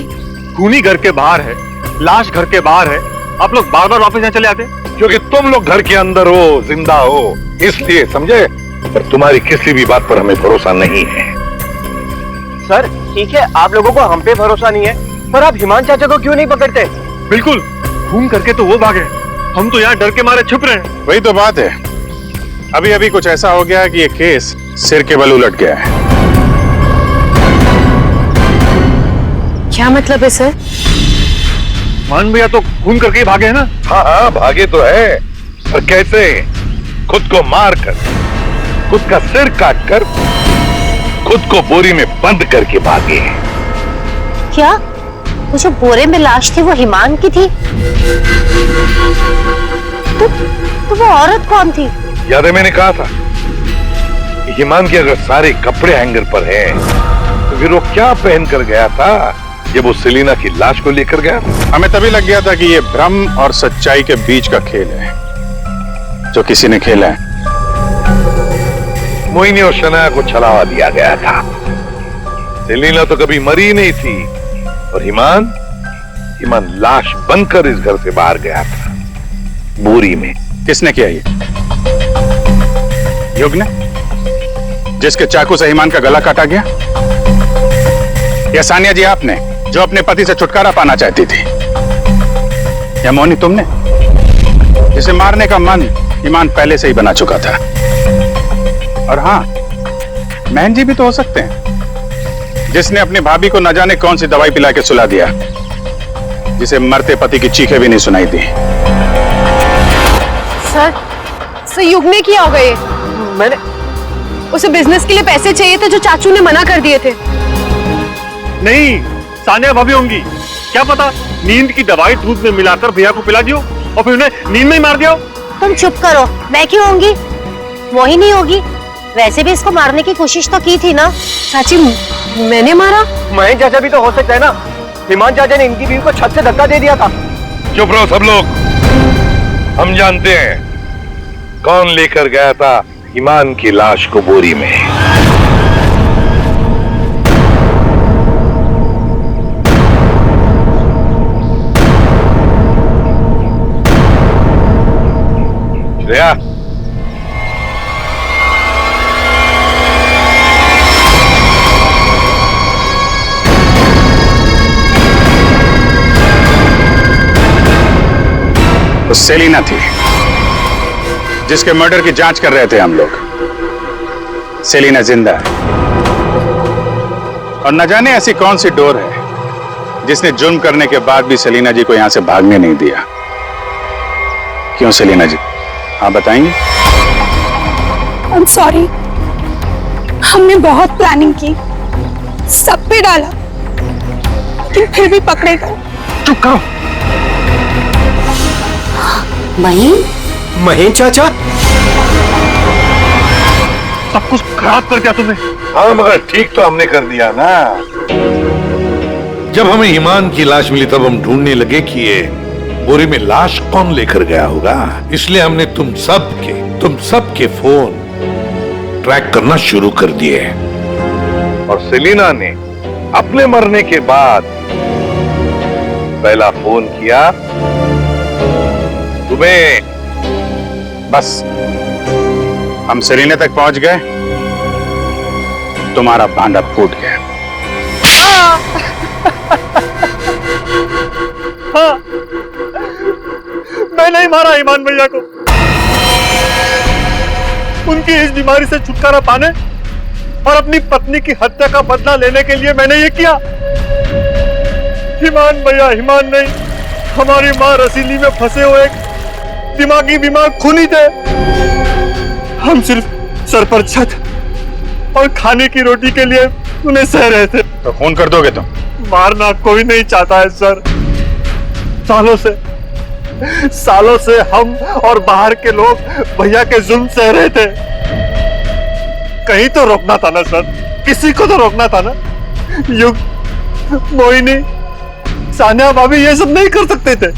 खूनी घर के बाहर है, लाश घर के बाहर है, आप लोग बार बार वापस यहाँ चले आते? क्योंकि तुम लोग घर के अंदर हो, जिंदा हो, इसलिए, समझे? पर तुम्हारी किसी भी बात पर हमें भरोसा नहीं है। सर ठीक है, आप लोगों को हम पे भरोसा नहीं है, पर आप हिमान चाचा को क्यों नहीं पकड़ते? बिल्कुल, खून करके तो वो भागे, हम तो यहाँ डर के मारे छुप रहे हैं। वही तो बात है, अभी अभी कुछ ऐसा हो गया कि ये केस सिर के बल उलट गया है। क्या मतलब है सर? मान भैया तो खून करके ही भागे है ना? हाँ हाँ, भागे तो है, पर कैसे? खुद को मार कर, खुद का सिर काट कर, खुद को बोरी में बंद करके भागे। क्या वो जो बोरे में लाश थी वो हिमान की थी? तो वो औरत कौन थी? याद है मैंने कहा था कि हिमान के अगर सारे कपड़े हैंगर पर हैं, तो फिर वो क्या पहन कर गया था जब वो सेलिना की लाश को लेकर गया? हमें तभी लग गया था कि ये भ्रम और सच्चाई के बीच का खेल है जो किसी ने खेला है। मोहिनी और शनाया को छलावा दिया गया था। सेलिना तो कभी मरी नहीं थी, और हिमान लाश बनकर इस घर से बाहर गया था, बोरी में। किसने किया ये? युग ने, जिसके चाकू से हिमान का गला काटा गया? या सानिया जी आपने, जो अपने पति से छुटकारा पाना चाहती थी? या मोनी तुमने? जिसे मारने का मन ईमान पहले से ही बना चुका था। और हाँ, महन जी भी तो हो सकते हैं, जिसने अपनी भाभी को न जाने कौन सी दवाई पिला के सुला दिया, जिसे मरते पति की चीखें भी नहीं सुनाई दी। सर युग ने किया होगा ये। मैंने उसे बिजनेस के लिए पैसे चाहिए थे जो चाचू ने मना कर दिए थे। नहीं, सानिया भाभी होंगी। क्या पता नींद की दवाई दूध में मिलाकर भैया को पिला दियो और फिर उन्हें नींद में ही मार दिया। तुम चुप करो, मैं क्यों होंगी? वही नहीं होगी। वैसे भी इसको मारने की कोशिश तो की थी ना। चाची, मैंने मारा? महेश चाचा भी तो हो सकता है ना। हिमान चाचा ने इनकी बीवी को छत से धक्का दे दिया था। चुप रहो सब लोग। हम जानते हैं कौन लेकर गया था ईमान की लाश को बोरी में। श्रेया, तो सेलिना थी जिसके मर्डर की जांच कर रहे थे हम लोग। सेलिना जिंदा है और न जाने ऐसी कौन सी डोर है जिसने जुर्म करने के बाद भी सेलिना जी को यहां से भागने नहीं दिया। क्यों सेलिना जी, आप बताएंगे? I'm sorry, हमने बहुत प्लानिंग की, सब पे डाला, लेकिन फिर भी पकड़े गए। चुप करो। महेश चाचा, सब कुछ खराब कर दिया तुमने। हाँ, मगर ठीक तो हमने कर दिया ना। जब हमें ईमान की लाश मिली तब हम ढूंढने लगे कि ये बोरी में लाश कौन लेकर गया होगा। इसलिए हमने तुम सब के फोन ट्रैक करना शुरू कर दिए। और सेलिना ने अपने मरने के बाद पहला फोन किया तुम्हें। बस हम सेलिना तक पहुंच गए, तुम्हारा भांडा फूट गया। हाँ, मैं नहीं मारा ईमान भैया को। उनकी इस बीमारी से छुटकारा पाने और अपनी पत्नी की हत्या का बदला लेने के लिए मैंने ये किया। ईमान भैया ईमान नहीं, हमारी माँ रसीली में फंसे हुए एक दिमागी बीमार खूनी थे। हम सिर्फ सर पर छत और खाने की रोटी के लिए उन्हें सह रहे थे। तो खून कर दोगे तुम? मारना कोई नहीं चाहता है सर। सालों से हम और बाहर के लोग भैया के जुल्म सह रहे थे। कहीं तो रोकना था ना सर, किसी को तो रोकना था ना। युग, मोहिनी, सानिया भाभी ये सब नहीं कर सकते थे,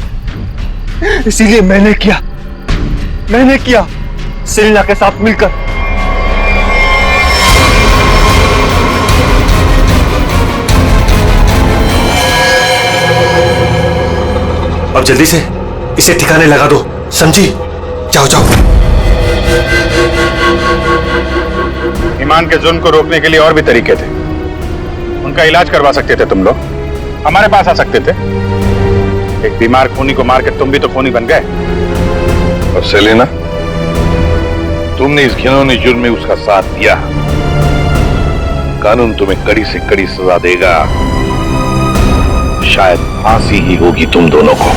इसीलिए मैंने किया सेलिना के साथ मिलकर। अब जल्दी से इसे ठिकाने लगा दो, समझी? जाओ जाओ। ईमान के जुर्म को रोकने के लिए और भी तरीके थे। उनका इलाज करवा सकते थे तुम लोग, हमारे पास आ सकते थे। एक बीमार खूनी को मार के तुम भी तो खूनी बन गए। और सेलिना, तुमने इस घिनौने जुर्म में उसका साथ दिया। कानून तुम्हें कड़ी से कड़ी सजा देगा। शायद फांसी ही होगी तुम दोनों को।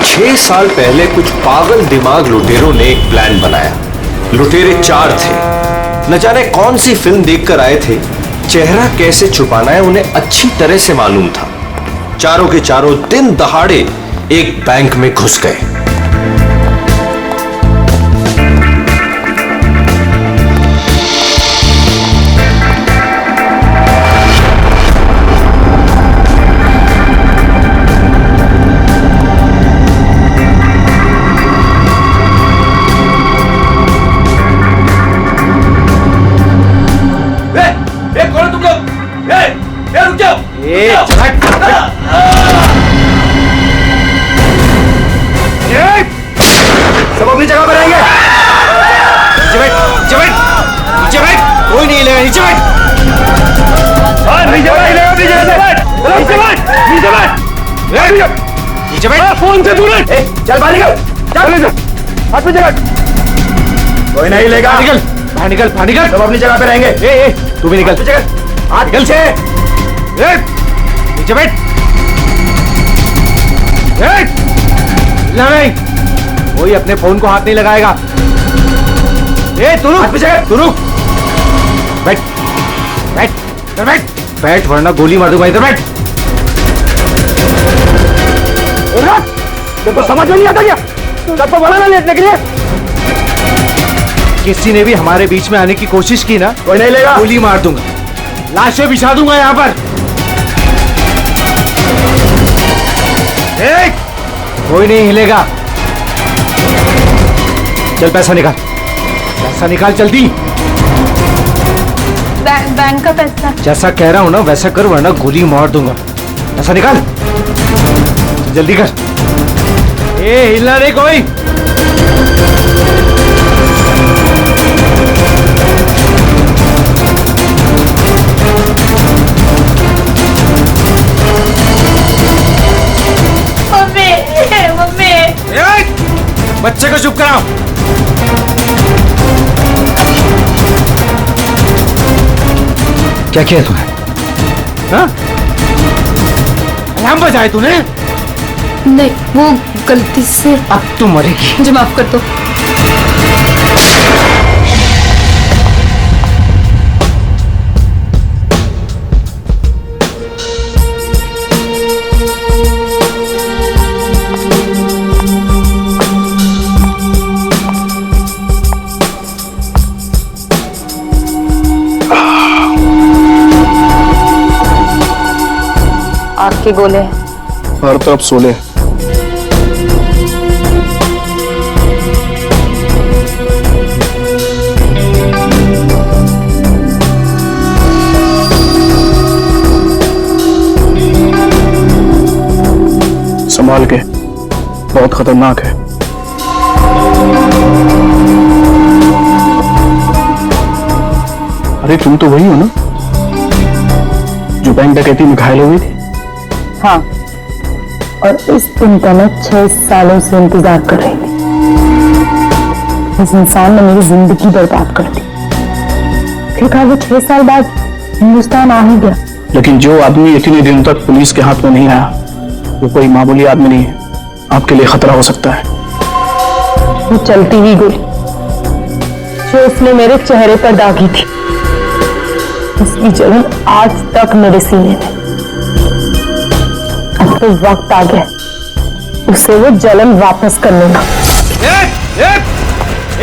6 साल पहले कुछ पागल दिमाग लुटेरों ने एक प्लान बनाया। लुटेरे 4 थे। न जाने कौन सी फिल्म देखकर आए थे। चेहरा कैसे छुपाना है उन्हें अच्छी तरह से मालूम था। चारों के चारों दिन दहाड़े एक बैंक में घुस गए। नीचे बैठ। फोन से दूर है। चल बाहर निकल, चल हाथ पे जगह। कोई नहीं लेगा। निकल बाहर, निकल बाहर, निकल। सब अपनी जगह पे रहेंगे। तू भी निकल, हाथ निकल से। नीचे बैठ। नहीं, कोई अपने फोन को हाथ नहीं लगाएगा। तू रुक, तू रुक। बैठ बैठ, इधर बैठ, बैठ वरना गोली मार दूंगा। इधर बैठ। देखो समझ में नहीं आता क्या? सबको बोला ना लेटने के लिए। किसी ने भी हमारे बीच में आने की कोशिश की ना, कोई नहीं लेगा, गोली मार दूंगा, लाशें बिछा दूंगा यहाँ पर। कोई नहीं हिलेगा। चल पैसा निकाल, पैसा निकाल जल्दी। बैंक का पैसा। जैसा कह रहा हूं ना वैसा कर वरना गोली मार दूंगा। पैसा निकाल, जल्दी कर। हिलना नहीं कोई। बच्चे को चुप कराओ। क्या किया तूने? हाँ? अलार्म बजाए तूने? नहीं, वो गलती से। अब तू मरेगी। मुझे माफ कर दो। आग के गोले हर तरफ सोले। संभाल के, बहुत खतरनाक है। अरे तुम तो वही हो ना जो बैंक डकैती में घायल हुई थी? हाँ, और इस दिन का मैं 6 सालों से इंतजार कर रही थी। इस इंसान ने मेरी जिंदगी बर्बाद कर दी। देखा वो 6 साल बाद हिंदुस्तान आ ही गया। लेकिन जो आदमी इतने दिनों तक पुलिस के हाथ में नहीं आया वो कोई मामूली आदमी नहीं है। आपके लिए खतरा हो सकता है। वो चलती हुई गोली जो उसने मेरे चेहरे पर दागी थी, उसकी जलन आज तक मेरे सीने में। अब तो वक्त आ गया उसे वो जलन वापस करने का।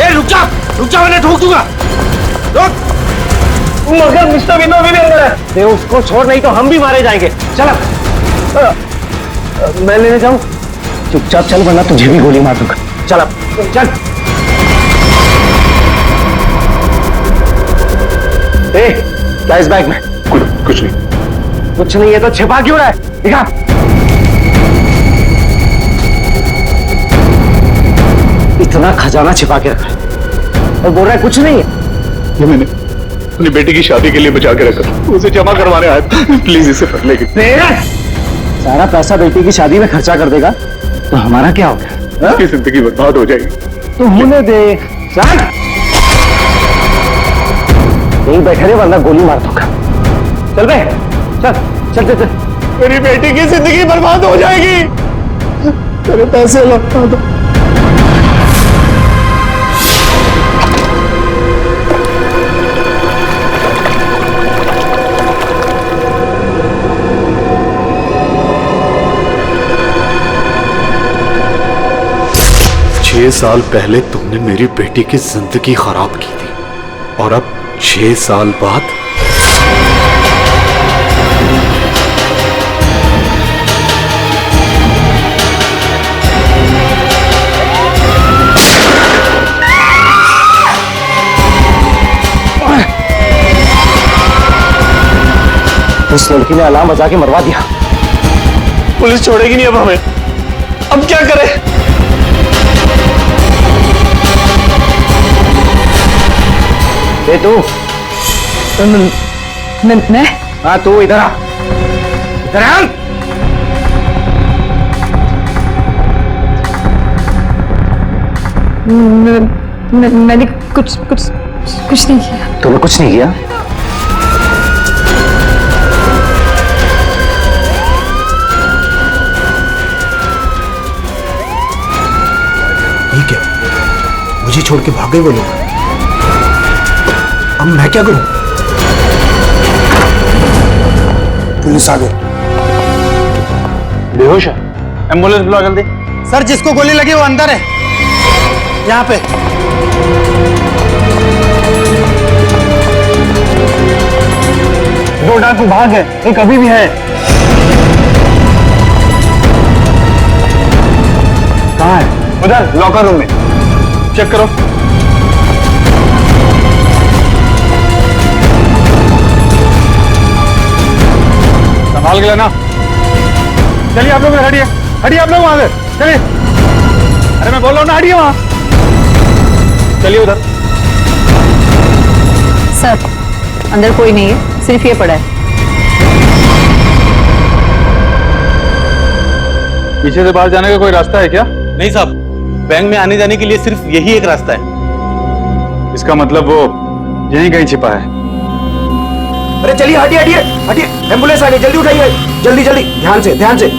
रुक जा, मैंने ठोक दूंगा। रुक। मगर मिस्टर विनो भी अंदर है। दे उसको छोड़, नहीं तो हम भी मारे जाएंगे। चल मैं लेने जाऊं? चुपचाप चल वरना तुझे भी गोली मार दूंगा। चल अब चल। क्या इस बैग में? कुछ नहीं। कुछ नहीं है तो छिपा क्यों रहा है? दिखा। इतना खजाना छिपा के रखा है और बोल रहा है कुछ नहीं है। ये मैंने अपनी बेटी की शादी के लिए बचा के रखा, उसे जमा करवाने आया था। प्लीज इसे पढ़ लेगी। सारा पैसा बेटी की शादी में खर्चा कर देगा तो हमारा क्या होगा? उसकी जिंदगी बर्बाद हो जाएगी। तू होने दे। चल यहीं बैठे रहे वरना गोली मार दूंगा। चल बे, चल चल चल चल। मेरी बेटी की जिंदगी बर्बाद हो जाएगी। तेरे पैसे लौटा दो। छह साल पहले तुमने मेरी बेटी की जिंदगी खराब की थी और अब 6 साल बाद उस लड़की ने अलार्म बजा के मरवा दिया। पुलिस छोड़ेगी नहीं अब हमें। अब क्या करें? तू मैं? हाँ तू इधर आ, इधर आ। मैंने कुछ कुछ कुछ नहीं किया। तूने कुछ नहीं किया? ये क्या? मुझे छोड़ के भाग गए वो लोग। अब मैं क्या करूं? पुलिस आ गई। बेहोश है, एम्बुलेंस बुला जल्दी। सर जिसको गोली लगी वो अंदर है, यहाँ पे। दो डाकू भाग है, एक अभी भी है। कहाँ है? उधर लॉकर रूम में, चेक करो। संभाल के लेना। चलिए आप लोग हटिए, हटिए आप लोग वहां से, चलिए। अरे मैं बोल रहा हूँ ना, हटिए वहां। चलिए उधर। सर अंदर कोई नहीं है, सिर्फ ये पड़ा है। पीछे से बाहर जाने का कोई रास्ता है क्या? नहीं साहब, बैंक में आने जाने के लिए सिर्फ यही एक रास्ता है। इसका मतलब वो यहीं कहीं छिपा है। अरे चलिए, हटिए हटिए हटिए, एम्बुलेंस आ गई, जल्दी उठाइए, जल्दी जल्दी, ध्यान से ध्यान से।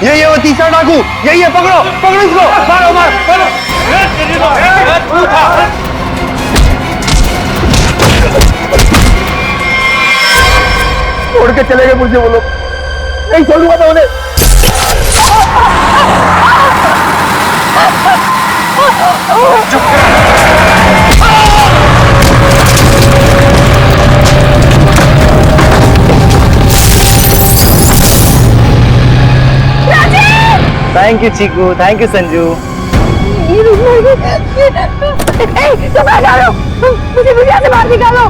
यही है वो तीसरा डाकू, यही है। पकड़ो पकड़ो इसको, मारो मारो मारो। छोड़ के चले गए मुझे वो लोग, नहीं छोड़ूंगा मैं उन्हें। Thank you Chiku, thank you Sanju. तुम आ जाओ, मुझे यहाँ से बाहर निकालो।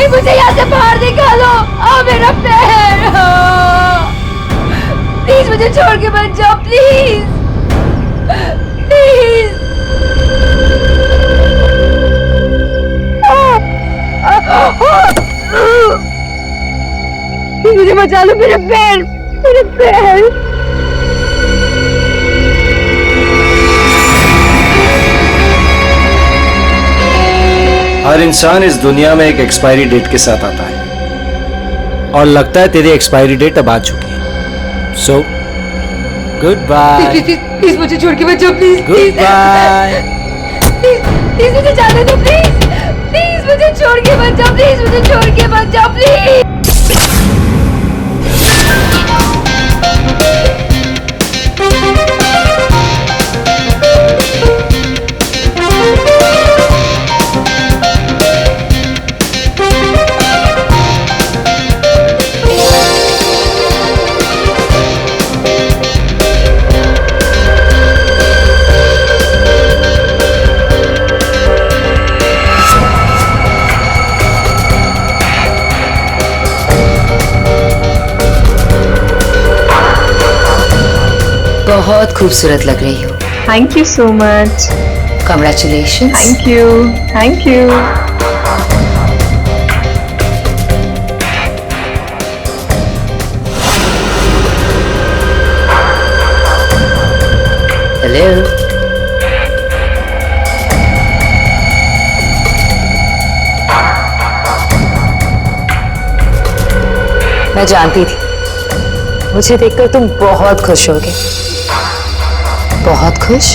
मुझे यहाँ से बाहर निकालो। मेरा पैर, प्लीज मुझे छोड़ के मत जाओ, प्लीज प्लीज। मुझे बचा लो, मेरे पैर, मेरे पैर। हर इंसान इस दुनिया में एक एक्सपायरी डेट के साथ आता है, और लगता है तेरी एक्सपायरी डेट अब आ चुकी है। So good bye. प्लीज मुझे छोड़ के मत जाओ, प्लीज गुड बाय। प्लीज मुझे जाने दो, प्लीज प्लीज मुझे छोड़ के मत जाओ, प्लीज मुझे छोड़ के मत जाओ, प्लीज। बहुत खूबसूरत लग रही हो। Thank you so much. Congratulations. Thank you, thank you. Hello. मैं जानती थी, मुझे देखकर तुम बहुत खुश होगे। बहुत खुश?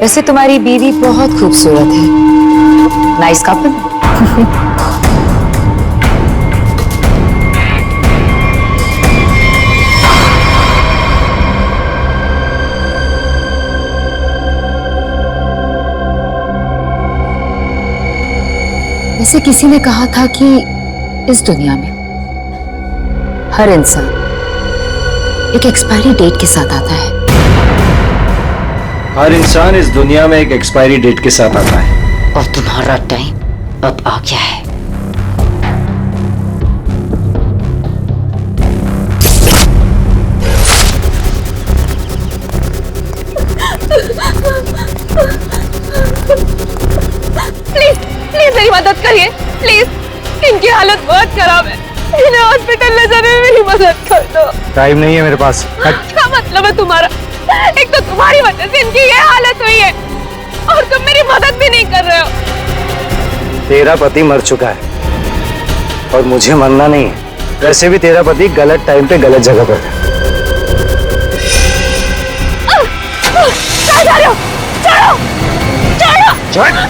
वैसे तुम्हारी बीवी बहुत खूबसूरत है। Nice couple. वैसे किसी ने कहा था कि इस दुनिया में हर इंसान एक एक्सपायरी डेट के साथ आता है। हर इंसान इस दुनिया में एक एक्सपायरी डेट के साथ आता है। और तुम्हारा टाइम अब आ गया है। चलिए प्लीज, इनकी हालत बहुत खराब है, इन्हें हॉस्पिटल ले जाने में मेरी मदद कर दो। टाइम नहीं है मेरे पास। क्या मतलब है तुम्हारा? एक तो तुम्हारी वजह से इनकी ये हालत हुई है और तुम मेरी मदद भी नहीं कर रहे हो। तेरा पति मर चुका है और मुझे मरना नहीं है। वैसे भी तेरा पति गलत टाइम पे गलत जगह पर है। कहाँ जा रहे हो? चढ़ो, चढ़ो, चढ़ो।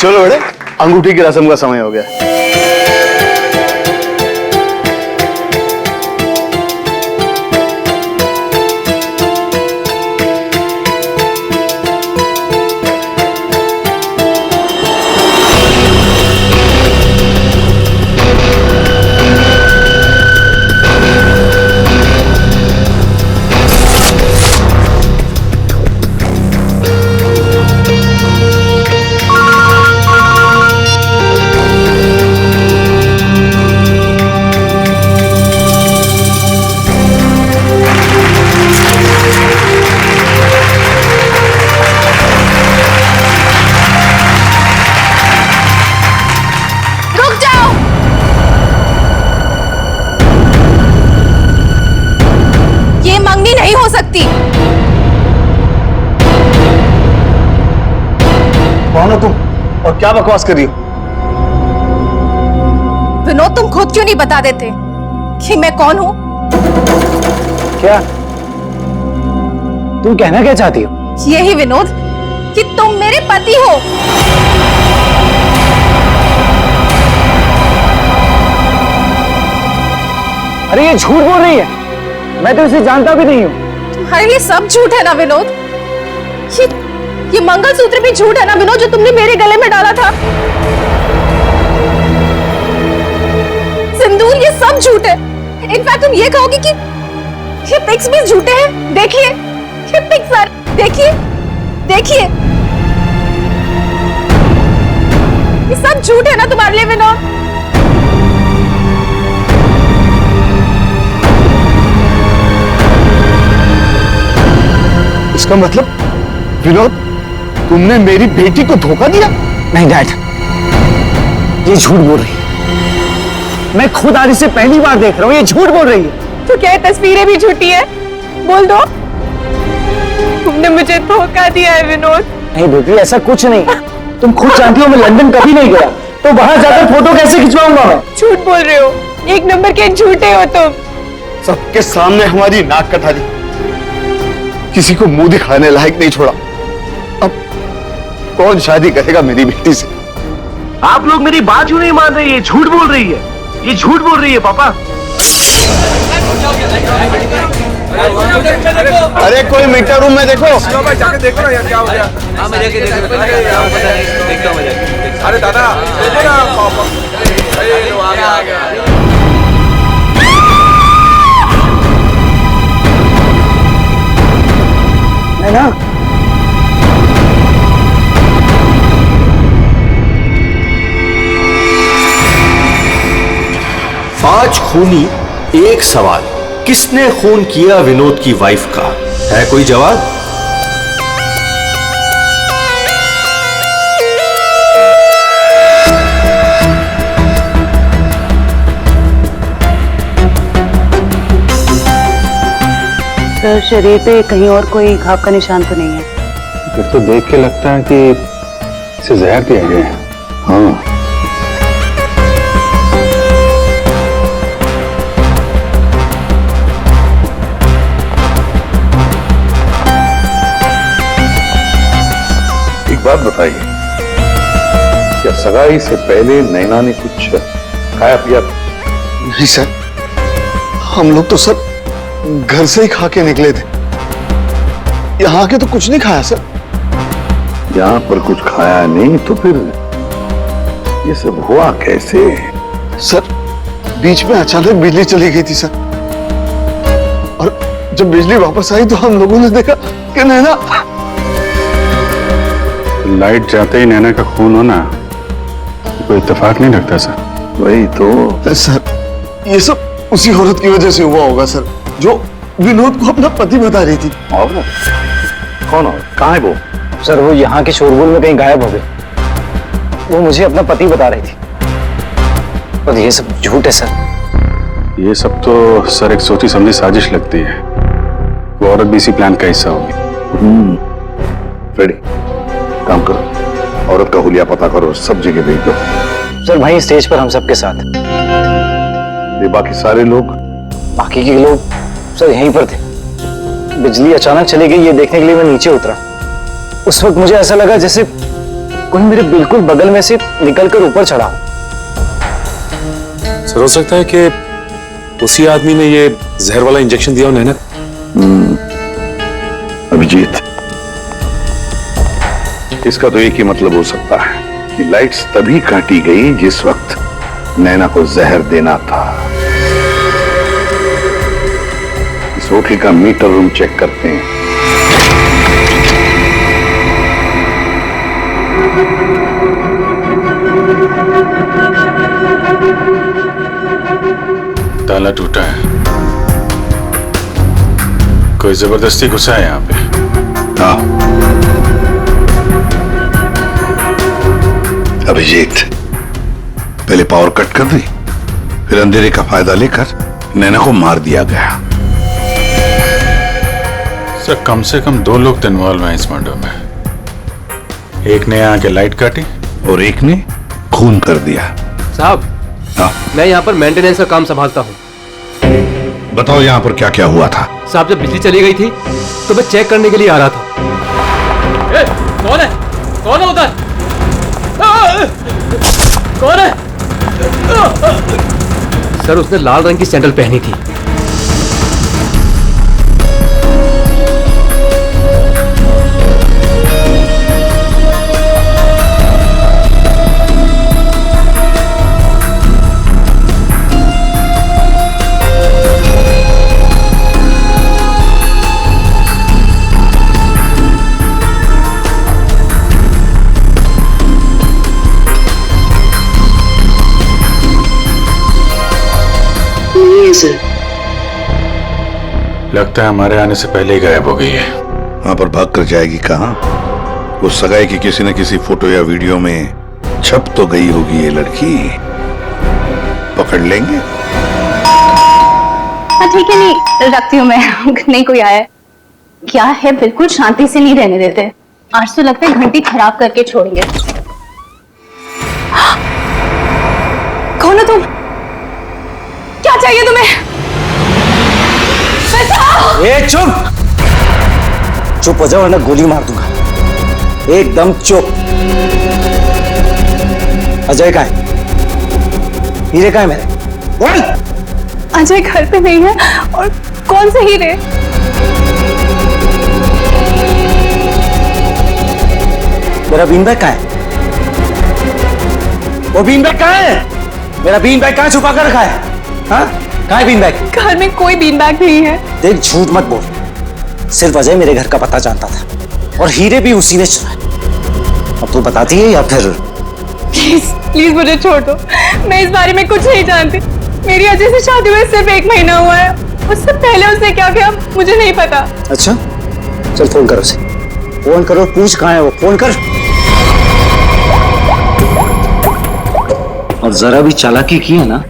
चलो बेटे, अंगूठी की रस्म का समय हो गया। कौन हो तुम और क्या बकवास कर रही हो? विनोद, तुम खुद क्यों नहीं बता देते कि मैं कौन हूँ? क्या तुम कहना क्या चाहती हो? यही विनोद कि तुम मेरे पति हो। अरे ये झूठ बोल रही है, मैं तो इसे जानता भी नहीं हूँ। तुम्हारे लिए सब झूठ है ना विनोद? ये मंगलसूत्र भी झूठ है ना विनोद, जो तुमने मेरे गले में डाला था? सिंदूर, ये सब झूठ है। इनफैक्ट तुम ये कहोगे कि ये पिक्स भी झूठे हैं। देखिए ये पिक्स, देखिए देखिए, ये सब झूठ है ना तुम्हारे लिए विनोद? इसका मतलब विनोद, तुमने मेरी बेटी को धोखा दिया? नहीं डैड, ये झूठ बोल रही है। मैं खुद आज इसे पहली बार देख रहा हूँ, ये झूठ बोल रही है। तो क्या तस्वीरें भी झूठी है? बोल दो, तुमने मुझे धोखा दिया है विनोद। नहीं बेटी, ऐसा कुछ नहीं। तुम खुद जानती हो मैं लंदन कभी नहीं गया, तो वहां जाकर फोटो कैसे खिंचवाऊंगा मैं? झूठ बोल रहे हो, एक नंबर के झूठे हो तुम। सबके सामने हमारी नाक कटा दी, किसी को मुंह दिखाने लायक नहीं छोड़ा। अब कौन शादी करेगा मेरी बेटी से? आप लोग मेरी बात क्यों नहीं मान रही है? झूठ बोल रही है, ये झूठ बोल रही है पापा। अरे कोई मीटर रूम में देखो। जाके देखो ना यार क्या हो गया। अरे दादा देखो ना, आ गया। है ना? पांच खूनी एक सवाल, किसने खून किया विनोद की वाइफ का? है कोई जवाब? सर, शरीर पे कहीं और कोई घाव का निशान तो नहीं है? फिर तो देख के लगता है कि इसे जहर दिया गया है। हाँ, एक बात बताइए, क्या सगाई से पहले नैना ने कुछ खाया पिया? नहीं सर, हम लोग तो सर घर से ही खा के निकले थे, यहाँ के तो कुछ नहीं खाया सर। यहाँ पर कुछ खाया नहीं तो फिर ये सब हुआ कैसे? सर बीच में अचानक बिजली चली गई थी सर, और जब बिजली वापस आई तो हम लोगों ने देखा कि नैना। लाइट जाते ही नैना का खून होना कोई इत्तेफाक नहीं लगता सर। वही तो सर, ये सब उसी औरत की वजह से हुआ होगा सर, जो विनोद को अपना पति बता रही थी। और कौन और कहाँ है वो? सर वो यहाँ के शोरगुल में कहीं गायब हो गई। वो मुझे अपना पति बता रही थी, और ये सब झूठ है सर। ये सब तो सर एक सोची समझी साजिश लगती है। वो औरत भी इसी प्लान का हिस्सा होगी। रेडी, काम करो, औरत का हुलिया पता करो, सब जगह भेज दो। सर वहीं स्टेज पर हम सबके साथ। ये बाकी सारे लोग? बाकी के लोग सर यहीं पर थे। बिजली अचानक चली गई ये देखने के लिए मैं नीचे उतरा। उस वक्त मुझे ऐसा लगा जैसे कोई मेरे बिल्कुल बगल में से निकलकर ऊपर चढ़ा। सर हो सकता है कि उसी आदमी ने ये जहर वाला इंजेक्शन दिया हो नैना। अभिजीत, इसका तो एक ही मतलब हो सकता है कि लाइट्स तभी काटी गई जिस वक्त नैना को जहर देना था। इस होटल का मीटर रूम चेक करते हैं। ताला टूटा है, कोई जबरदस्ती घुसा है यहाँ पे। हाँ अभिजीत, पहले पावर कट कर दी, फिर अंधेरे का फायदा लेकर नैना को मार दिया गया। सर कम से कम 2 लोग तो इन्वॉल्व हैं इस मर्डर में। एक ने आके लाइट काटी और एक ने खून कर दिया। साहब मैं यहाँ पर मेंटेनेंस का काम संभालता हूँ। बताओ यहाँ पर क्या क्या हुआ था? साहब जब बिजली चली गई थी तो मैं चेक करने के लिए आ रहा था। ए, कौन है? कौन है उधर? कौन है? सर उसने लाल रंग की सैंडल पहनी थी। लगता है हमारे आने से पहले ही गायब हो गई है। वहां पर भाग कर जाएगी कहां? उस सगाई की किसी न किसी फोटो या वीडियो में छप तो गई होगी ये लड़की। पकड़ लेंगे। ठीक है, नहीं रखती हूँ मैं। नहीं कोई आया है क्या है? बिल्कुल शांति से नहीं रहने देते। आज तो लगता है घंटी खराब करके छोड़ेंगे। कौन हो तुम? क्या चाहिए तुम्हें? ए चुप! चुप हो जाओ वरना गोली मार दूंगा। एकदम चुप। अजय कहाँ है? हीरे कहाँ है मेरे? बोल! अजय घर पे नहीं है। और कौन से हीरे? मेरा बीन बैग कहाँ है? वो बीन बैग कहाँ है? मेरा बीन बैग कहाँ छुपा कर रखा है? हाँ? कहाँ है बीन बैग? घर में कोई बीन बैग नहीं है। देख झूठ मत बोल। सिर्फ अजय मेरे घर का पता जानता था और हीरे भी उसी ने चुराए। अब तू बताती है या फिर? प्लीज प्लीज मुझे छोड़ दो। मैं इस बारे में कुछ नहीं जानती। मेरी अजय से शादी हुए सिर्फ 1 महीना हुआ है। उससे पहले उसने क्या किया मुझे नहीं पता। अच्छा चल फोन करो उसे। फोन करो, पूछ कहाँ है वो। फोन कर। और जरा भी चालाकी की है ना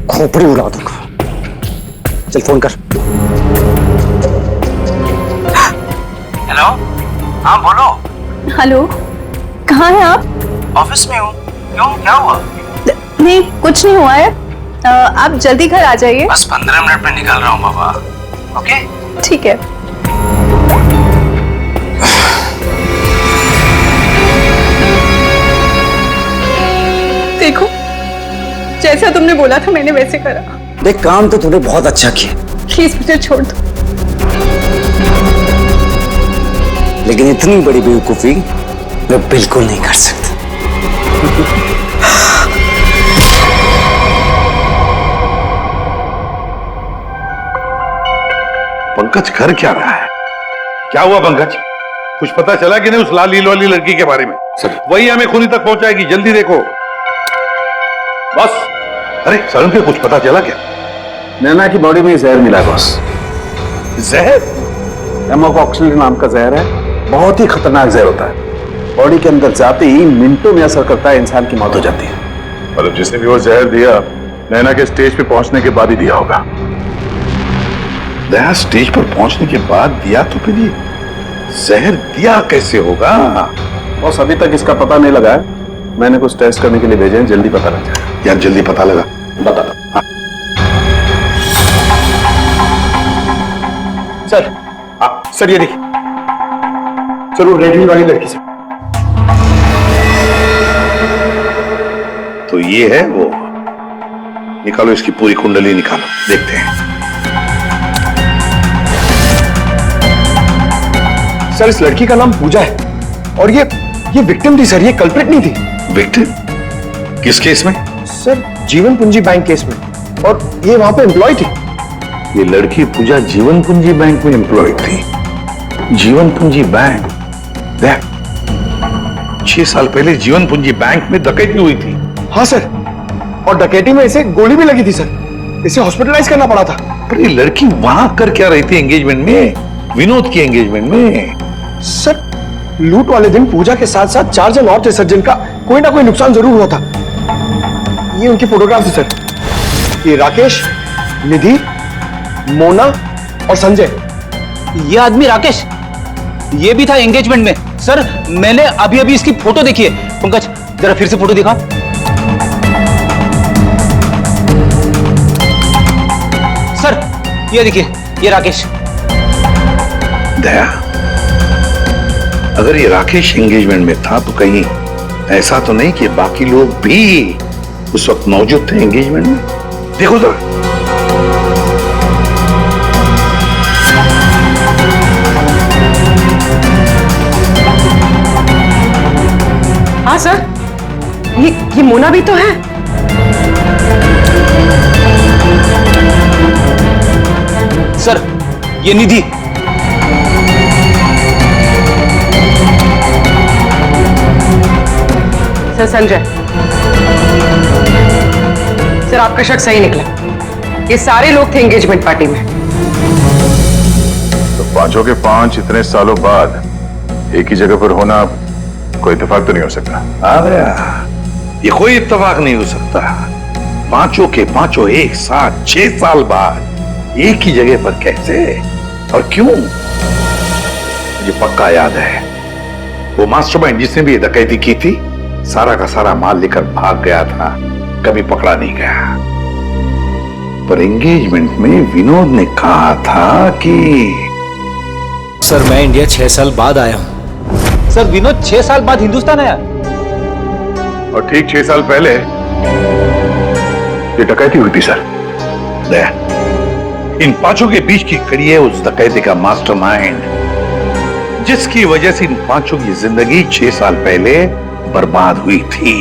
खोपड़ी उड़ा दूंगा। चल फोन कर। हेलो, हाँ बोलो। हेलो, कहाँ हैं आप? ऑफिस में हूँ। क्यों, क्या हुआ? नहीं कुछ नहीं हुआ है। आप जल्दी घर आ जाइए। बस 15 मिनट में निकल रहा हूँ बाबा। ओके ठीक है। देखो जैसा तुमने बोला था मैंने वैसे करा। देख काम तो तूने बहुत अच्छा किया। प्लीज मुझे छोड़ दो। लेकिन इतनी बड़ी बेवकूफी मैं बिल्कुल नहीं कर सकता। पंकज कर क्या रहा है? क्या हुआ पंकज? कुछ पता चला कि नहीं उस लाल लील वाली लड़की के बारे में? सर वही हमें खूनी तक पहुंचाएगी, जल्दी देखो। बस अरे सरण पे कुछ पता चला क्या? नैना की बॉडी में जहर मिला है बॉस। जहर? एमोकॉक्सिल नाम का जहर है, बहुत ही खतरनाक जहर होता है। बॉडी के अंदर जाते ही मिनटों में असर करता है, इंसान की मौत हो जाती है। मतलब जिसने भी वो जहर दिया नैना के स्टेज पे पहुंचने के बाद ही दिया होगा। दया स्टेज पर पहुंचने के बाद दिया तो फिर ये जहर दिया कैसे होगा? बॉस अभी तक इसका पता नहीं लगा है, मैंने कुछ टेस्ट करने के लिए भेजे हैं, जल्दी पता लग जाएगा। यार जल्दी पता लगा, बता दो। हाँ। सर सर ये देखिए सर, वो रेड वाली लड़की से। तो ये है वो। निकालो इसकी पूरी कुंडली निकालो, देखते हैं। सर इस लड़की का नाम पूजा है और ये विक्टिम थी सर, ये कल्प्रिट नहीं थी। विक्टिम? किस केस में? सर जीवन पूंजी बैंक केस में, और ये वहां पे एम्प्लॉय थी। ये लड़की पूजा जीवन पूंजी बैंक में एम्प्लॉय थी। जीवन पूंजी बैंक? देख 6 साल पहले जीवन पूंजी बैंक में डकैती हुई थी। हाँ सर, और डकैती में इसे गोली भी लगी थी सर, इसे हॉस्पिटलाइज करना पड़ा था। पर ये लड़की वहां कर क्या रही थी एंगेजमेंट में, विनोद की एंगेजमेंट में? सर लूट वाले दिन पूजा के साथ साथ 4 जन और थे सर, जिनका कोई ना कोई नुकसान जरूर हुआ था। ये उनकी फोटोग्राफ है सर, ये राकेश, निधि, मोना और संजय। ये आदमी राकेश, ये भी था एंगेजमेंट में। सर मैंने अभी अभी इसकी फोटो देखी है। पंकज जरा फिर से फोटो दिखा। सर ये देखिए, ये राकेश। दया, अगर ये राकेश एंगेजमेंट में था तो कहीं ऐसा तो नहीं कि बाकी लोग भी उस वक्त मौजूद थे एंगेजमेंट में? देखो तो। हाँ सर, ये मोना भी तो है। सर ये निधि। सर संजय। सर आपका शक सही निकला, ये सारे लोग थे एंगेजमेंट पार्टी में। तो पांचों के पांच इतने सालों बाद एक ही जगह पर होना कोई इत्तेफाक तो नहीं हो सकता? ये कोई इत्तेफाक नहीं हो सकता। पांचों के पांचों एक साथ 6 साल बाद एक ही जगह पर कैसे और क्यों? मुझे पक्का याद है, वो मास्टरमाइंड जिसने भी ये डकैती की थी सारा का सारा माल लेकर भाग गया था, कभी पकड़ा नहीं गया। पर एंगेजमेंट में विनोद ने कहा था कि सर मैं इंडिया 6 साल बाद आया हूं। सर विनोद 6 साल बाद हिंदुस्तान आया, और ठीक 6 साल पहले ये डकैती हुई थी सर। दया, इन पांचों के बीच की कड़ी है उस डकैती का मास्टरमाइंड, जिसकी वजह से इन पांचों की जिंदगी 6 साल पहले बर्बाद हुई थी।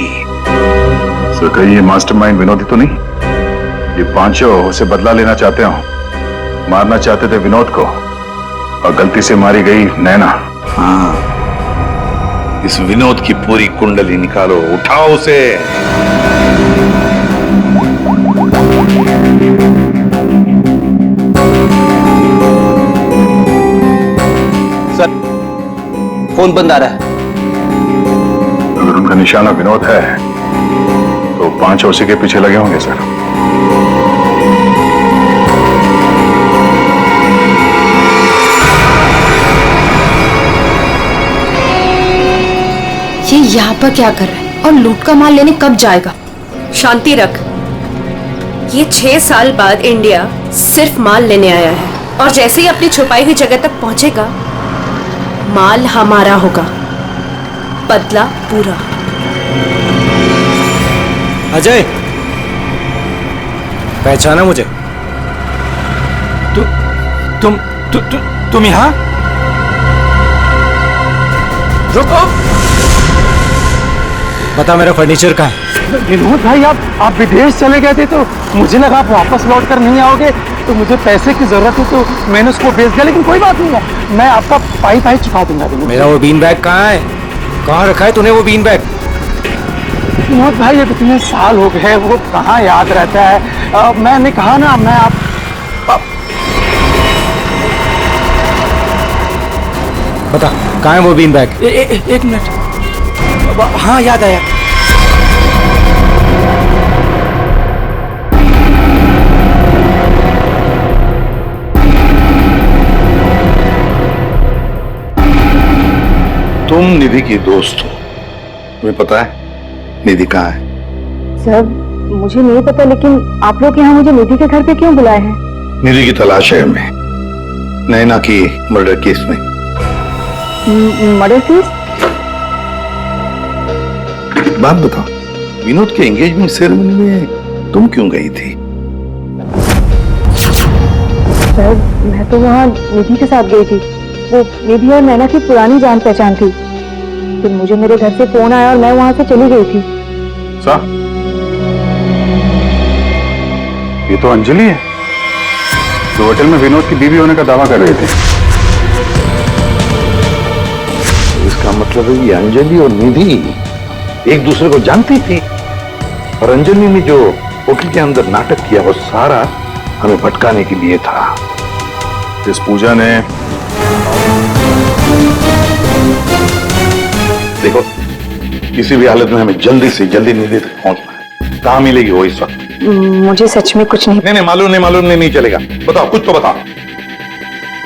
सर कहीं ये मास्टरमाइंड विनोद ही तो नहीं? ये पांचों उसे बदला लेना चाहते हो, मारना चाहते थे विनोद को, और गलती से मारी गई नैना। हाँ, इस विनोद की पूरी कुंडली निकालो, उठाओ उसे। सर फोन बंद आ रहा है। अगर उनका निशाना विनोद है तो पांचों उसी के पीछे लगे होंगे सर। ये यहाँ पर क्या कर रहा है और लूट का माल लेने कब जाएगा? शांति रख। ये 6 साल बाद इंडिया सिर्फ माल लेने आया है, और जैसे ही अपनी छुपाई हुई जगह तक पहुंचेगा माल हमारा होगा, बदला पूरा। अजय, पहचाना मुझे? तुम यहाँ? रुको, बता मेरा फर्नीचर कहाँ है? विनोद भाई आप विदेश चले गए थे तो मुझे लगा आप वापस लौट कर नहीं आओगे, तो मुझे पैसे की जरूरत है तो मैंने उसको बेच दिया, लेकिन कोई बात नहीं है, मैं आपका पाई पाई चुका दूंगा। मेरा वो बीन बैग कहाँ है? कहाँ रखा है तूने वो बीन बैग? विनोद भाई, अब इतने साल हो गए, वो कहाँ याद रहता है। मैंने कहा ना, मैं आप बता कहाँ है वो बीन बैग? एक मिनट। हाँ, याद आया। तुम निधि की दोस्त हो, तुम्हें पता है निधि कहाँ है? सर, मुझे नहीं पता, लेकिन आप लोग यहाँ मुझे निधि के घर पे क्यों बुलाए हैं? निधि की तलाश है हमें, नैना की मर्डर केस में। Murder case? बात बताओ, विनोद के एंगेजमेंट सेरेमनी में तुम क्यों गई थी? सर, मैं तो वहाँ निधि के साथ गई थी। वो निधि और नैना की पुरानी जान पहचान थी। फिर मुझे मेरे घर से फोन आया और मैं वहां से चली गई थी। ये तो अंजलि है जो होटल में विनोद की बीवी होने का दावा कर रही थी। इसका मतलब है कि अंजलि और निधि एक दूसरे को जानती थी, और अंजलि ने जो होटल के अंदर नाटक किया वो सारा हमें भटकाने के लिए था। इस पूजा ने देखो, किसी भी हालत में हमें जल्दी से जल्दी निधि तक पहुंचना है। कहाँ मिलेगी वो इस वक्त? मुझे सच में कुछ नहीं। मालूम नहीं चलेगा। बताओ, कुछ तो बताओ।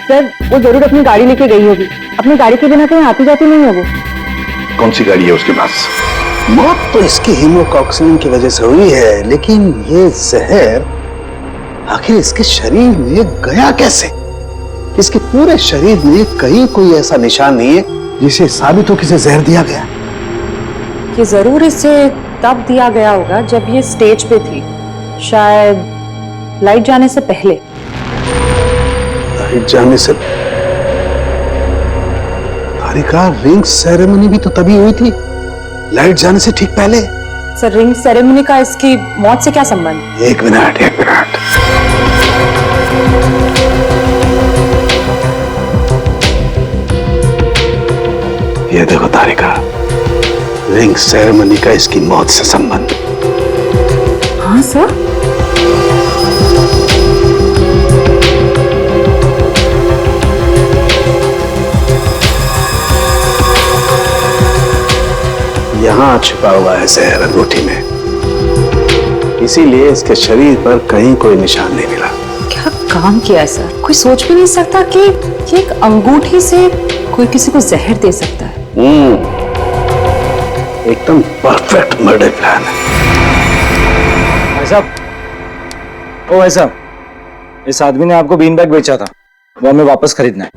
सर, वो जरूर अपनी गाड़ी लेके गई होगी। अपनी गाड़ी के बिना कहीं आती जाती नहीं है वो। कौन सी गाड़ी है उसके पास? मौत तो इसकी हीमोकॉक्सिन की वजह से हुई है, लेकिन ये जहर आखिर इसके शरीर में गया कैसे? इसके पूरे शरीर में कहीं कोई ऐसा निशान नहीं है जिसे साबित हो कि इसे जहर दिया गया। ये जरूर इसे तब दिया गया होगा जब ये स्टेज पे थी, शायद लाइट जाने से पहले। लाइट जाने से? तारिका, रिंग सेरेमनी भी तो तभी हुई थी, लाइट जाने से ठीक पहले। सर, रिंग सेरेमनी का इसकी मौत से क्या संबंध? एक मिनट। ये देखो तारिका, रिंग सेरेमनी का इसकी मौत से संबंध। हाँ सर। यहां छुपा हुआ है जहर अंगूठी में, इसीलिए इसके शरीर पर कहीं कोई निशान नहीं मिला। क्या काम किया है सर? कोई सोच भी नहीं सकता कि एक अंगूठी से कोई किसी को जहर दे सकता है। एकदम परफेक्ट मर्डर प्लान है। भाई साहब, ओ भाई साहब, इस आदमी ने आपको बीन बैग बेचा था, वो हमें वापस खरीदना है।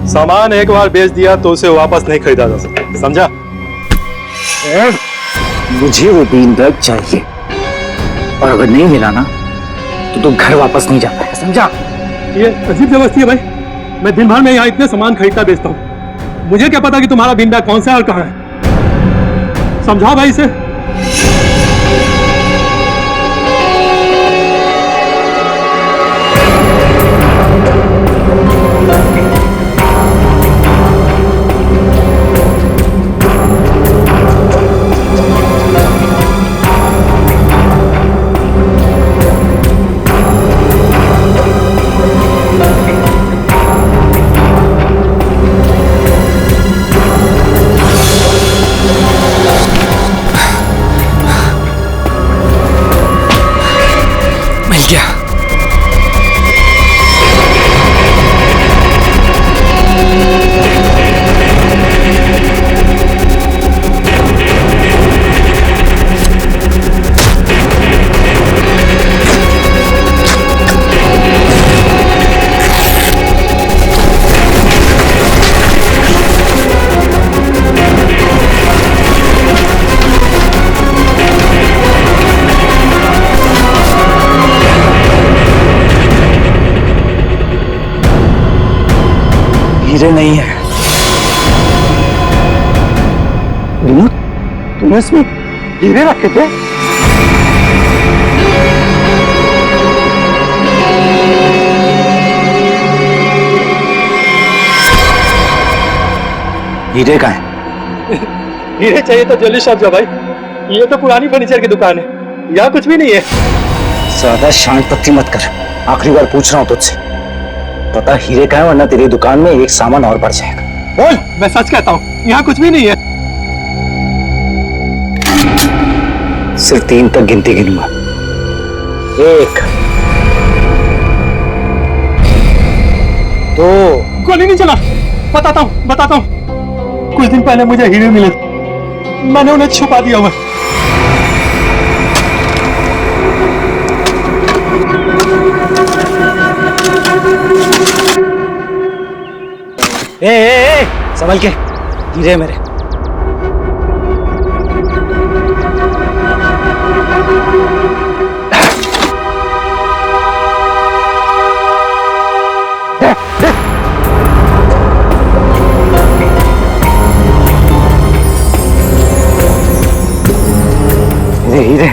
सामान एक बार बेच दिया तो उसे वापस नहीं खरीदा जा सकता, समझा? मुझे वो बीन बैग चाहिए, और अगर नहीं मिला ना तो घर वापस नहीं जा पाएगा, समझा? ये अजीब जबरदस्ती है भाई। मैं दिन भर में यहाँ इतने सामान खरीदता बेचता हूँ, मुझे क्या पता कि तुम्हारा बीन बैग कौन सा है और कहाँ है? समझाओ भाई इसे। हीरे नहीं है। विनोद, तुम तूने इसमें हीरे रखे थे? हीरे कहाँ है? हीरे चाहिए तो ज्वेलरी शॉप जा भाई, ये तो पुरानी फर्नीचर की दुकान है, यहाँ कुछ भी नहीं है। ज्यादा शांत पत्ती मत कर, आखिरी बार पूछ रहा हूँ तुझसे, पता हीरे कहाँ है, वरना तेरी दुकान में एक सामान और बढ़ जाएगा। बोल। मैं सच कहता हूँ, यहाँ कुछ भी नहीं है। सिर्फ 3 तक गिनती गिनूंगा। 1 2। गोली नहीं चला, बताता हूँ। कुछ दिन पहले मुझे हीरे मिले, मैंने उन्हें छुपा दिया हुआ। ए, संभल के, हीरे मेरे। हीरे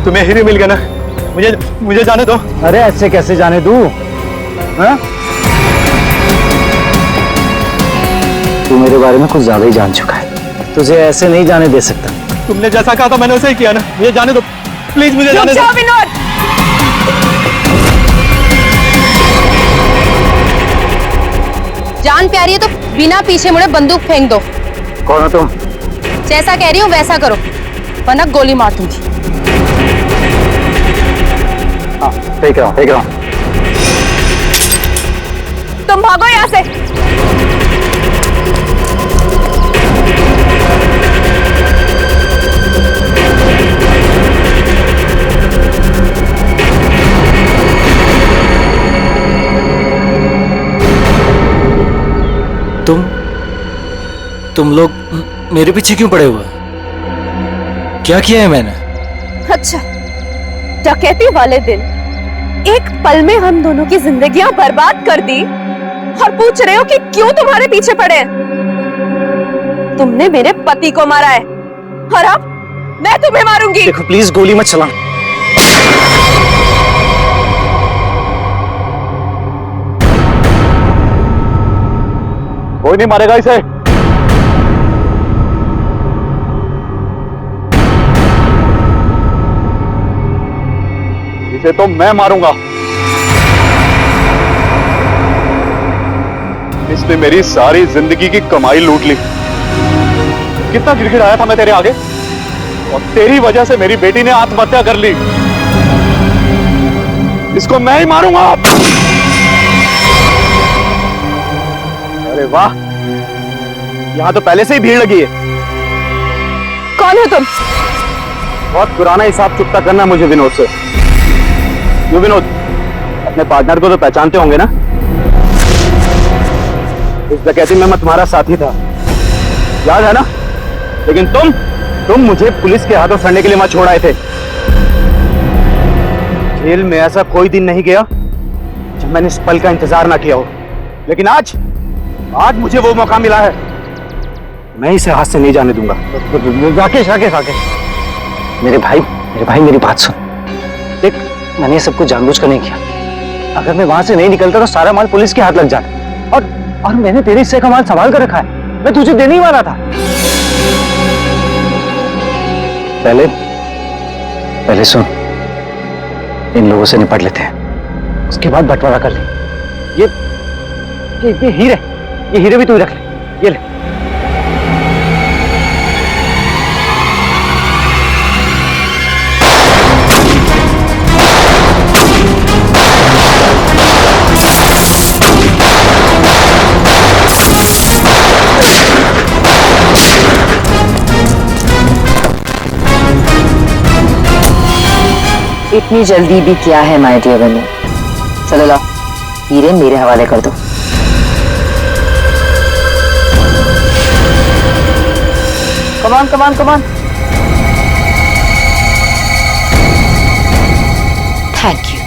तुम्हें हीरे मिल गया ना, मुझे जाने दो। अरे ऐसे कैसे जाने दूं? हाँ? तू मेरे बारे में कुछ ज्यादा ही जान चुका है, तुझे ऐसे नहीं जाने दे सकता। तुमने जैसा कहा था मैंने वैसे ही किया ना, मुझे जाने दो प्लीज, मुझे जाने दो। विनोद, जान प्यारी है तो बिना पीछे मुड़े बंदूक फेंक दो। कौन हो तुम? जैसा कह रही हूँ वैसा करो, वरना गोली मार दूंगी। हाँ, फेंक रहा हूँ। तुम भागो यहाँ से। तुम लोग मेरे पीछे क्यों पड़े हुए? क्या किया है मैंने? अच्छा, डकैती वाले दिन एक पल में हम दोनों की जिंदगियां बर्बाद कर दी और पूछ रहे हो कि क्यों तुम्हारे पीछे पड़े हैं? तुमने मेरे पति को मारा है और अब मैं तुम्हें मारूंगी। देखो प्लीज गोली मत चला। कोई नहीं मारेगा इसे। इसे तो मैं मारूंगा। इसने मेरी सारी जिंदगी की कमाई लूट ली। कितना गिड़गिड़ाया था मैं तेरे आगे, और तेरी वजह से मेरी बेटी ने आत्महत्या कर ली। इसको मैं ही मारूंगा। अरे वाह, यहां तो पहले से ही भीड़ लगी है। कौन हो तुम? बहुत पुराना हिसाब चुकता करना है मुझे विनोद से। क्यों विनोद, अपने पार्टनर को तो पहचानते होंगे ना? इस डकैती में मैं तुम्हारा साथी था, याद है ना? लेकिन तुम मुझे पुलिस के हाथों सड़ने के लिए मत छोड़ आए थे। जेल में ऐसा कोई दिन नहीं गया जब मैंने इस पल का इंतजार ना किया हो। लेकिन आज मुझे वो मौका मिला है, मैं इसे हाथ से नहीं जाने दूंगा। राकेश राकेश राकेश, मेरे भाई मेरी बात सुन। देख, मैंने ये सब कुछ जानबूझ कर नहीं किया। अगर मैं वहां से नहीं निकलता तो सारा माल पुलिस के हाथ लग जाता। और मैंने तेरे हिस्से का माल संभाल कर रखा है, मैं तुझे देने ही वाला था। पहले सुन, इन लोगों से निपट लेते हैं, उसके बाद बंटवारा कर ले। ये हीरे भी तू रख ले, ये ले। इतनी जल्दी भी क्या है माय डियर बनी? चलो लाओ, हीरे मेरे हवाले कर दो। कमान थैंक यू।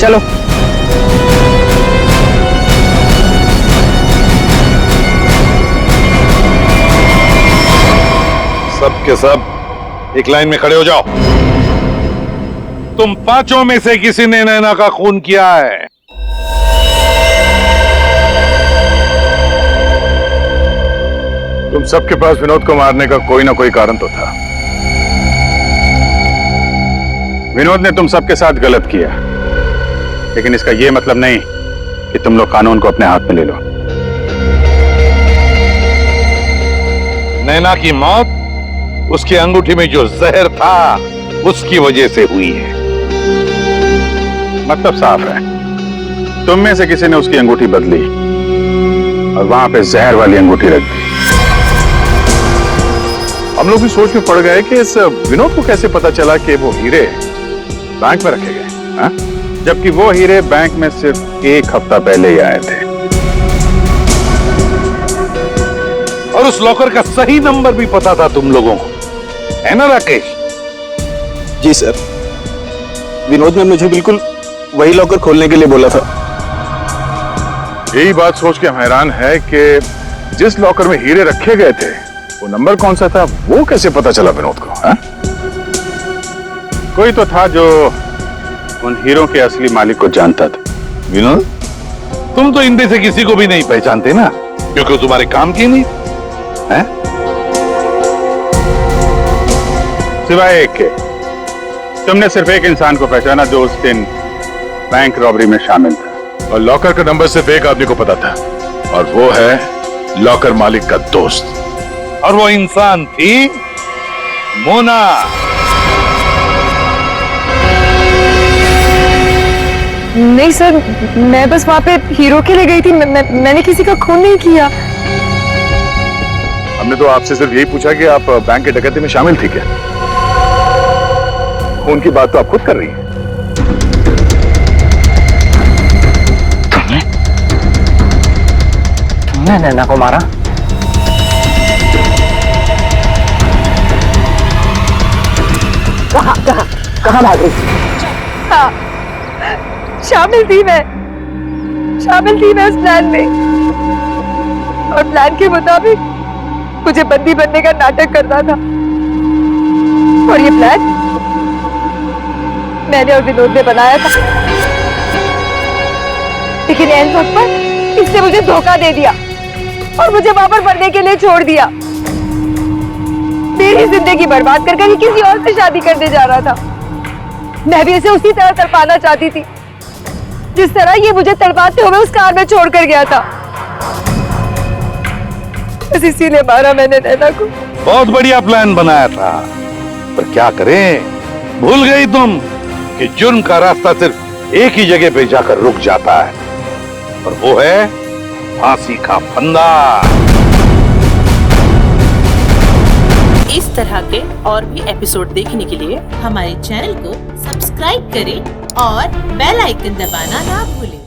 चलो। सब के सब एक लाइन में खड़े हो जाओ। तुम पांचों में से किसी ने नैना का खून किया है? तुम सबके पास विनोद को मारने का कोई ना कोई कारण तो था। विनोद ने तुम सबके साथ गलत किया, लेकिन इसका यह मतलब नहीं कि तुम लोग कानून को अपने हाथ में ले लो। नैना की मौत उसकी अंगूठी में जो जहर था उसकी वजह से हुई है। मतलब साफ है, तुम में से किसी ने उसकी अंगूठी बदली और वहां पे जहर वाली अंगूठी रख दी। हम लोग भी सोच में पड़ गए कि इस विनोद को कैसे पता चला कि वो हीरे बैंक में रखे गए, हाँ? जबकि वो हीरे बैंक में सिर्फ एक हफ्ता पहले ही आए थे। और उस लॉकर का सही नंबर भी पता था तुम लोगों को, है ना राकेश? जी सर, विनोद ने मुझे बिल्कुल वही लॉकर खोलने के लिए बोला था। यही बात सोच के हम हैरान है कि जिस लॉकर में हीरे रखे गए थे वो नंबर कौन सा था, वो कैसे पता चला विनोद को, हाँ? कोई तो था जो उन हीरों के असली मालिक को जानता था। विनोद, तुम तो इनमें से किसी को भी नहीं पहचानते ना, क्योंकि तुम्हारे काम की नहीं है? सिवाय एक के, तुमने सिर्फ एक इंसान को पहचाना जो उस दिन बैंक रॉबरी में शामिल था। और लॉकर का नंबर सिर्फ एक आदमी को पता था, और वो है लॉकर मालिक का दोस्त। और वो इंसान थी मोना। नहीं सर, मैं बस वहाँ पे हीरो के लिए गई थी। मैंने किसी का खून नहीं किया। हमने तो आपसे सिर्फ यही पूछा कि आप बैंक के डकैती में शामिल थी क्या? खून की बात तो आप खुद कर रही हैं। तुमने नैना को मारा? कहाँ भाग रही? हाँ, शामिल थी मैं उस प्लान में, और प्लान के मुताबिक मुझे बंदी बनने का नाटक करना था। और ये प्लान मैंने और विनोद ने बनाया था, लेकिन एन वक्त पर इसने मुझे धोखा दे दिया और मुझे वहां पर मरने के लिए छोड़ दिया। मेरी जिंदगी बर्बाद कर ये किसी और से शादी करने जा रहा था। मैं भी इसे उसी तरह तड़पाना चाहती थी जिस तरह ये मुझे तड़पाते हुए उस कार में छोड़कर गया था। बस इसीलिए मारा मैंने नैना को। बहुत बढ़िया प्लान बनाया था, पर क्या करें, भूल गई तुम कि जुर्म का रास्ता सिर्फ एक ही जगह पे जाकर रुक जाता है, और वो है फांसी का फंदा। इस तरह के और भी एपिसोड देखने के लिए हमारे चैनल को सब्सक्राइब करें और बेल आइकन दबाना ना भूलें।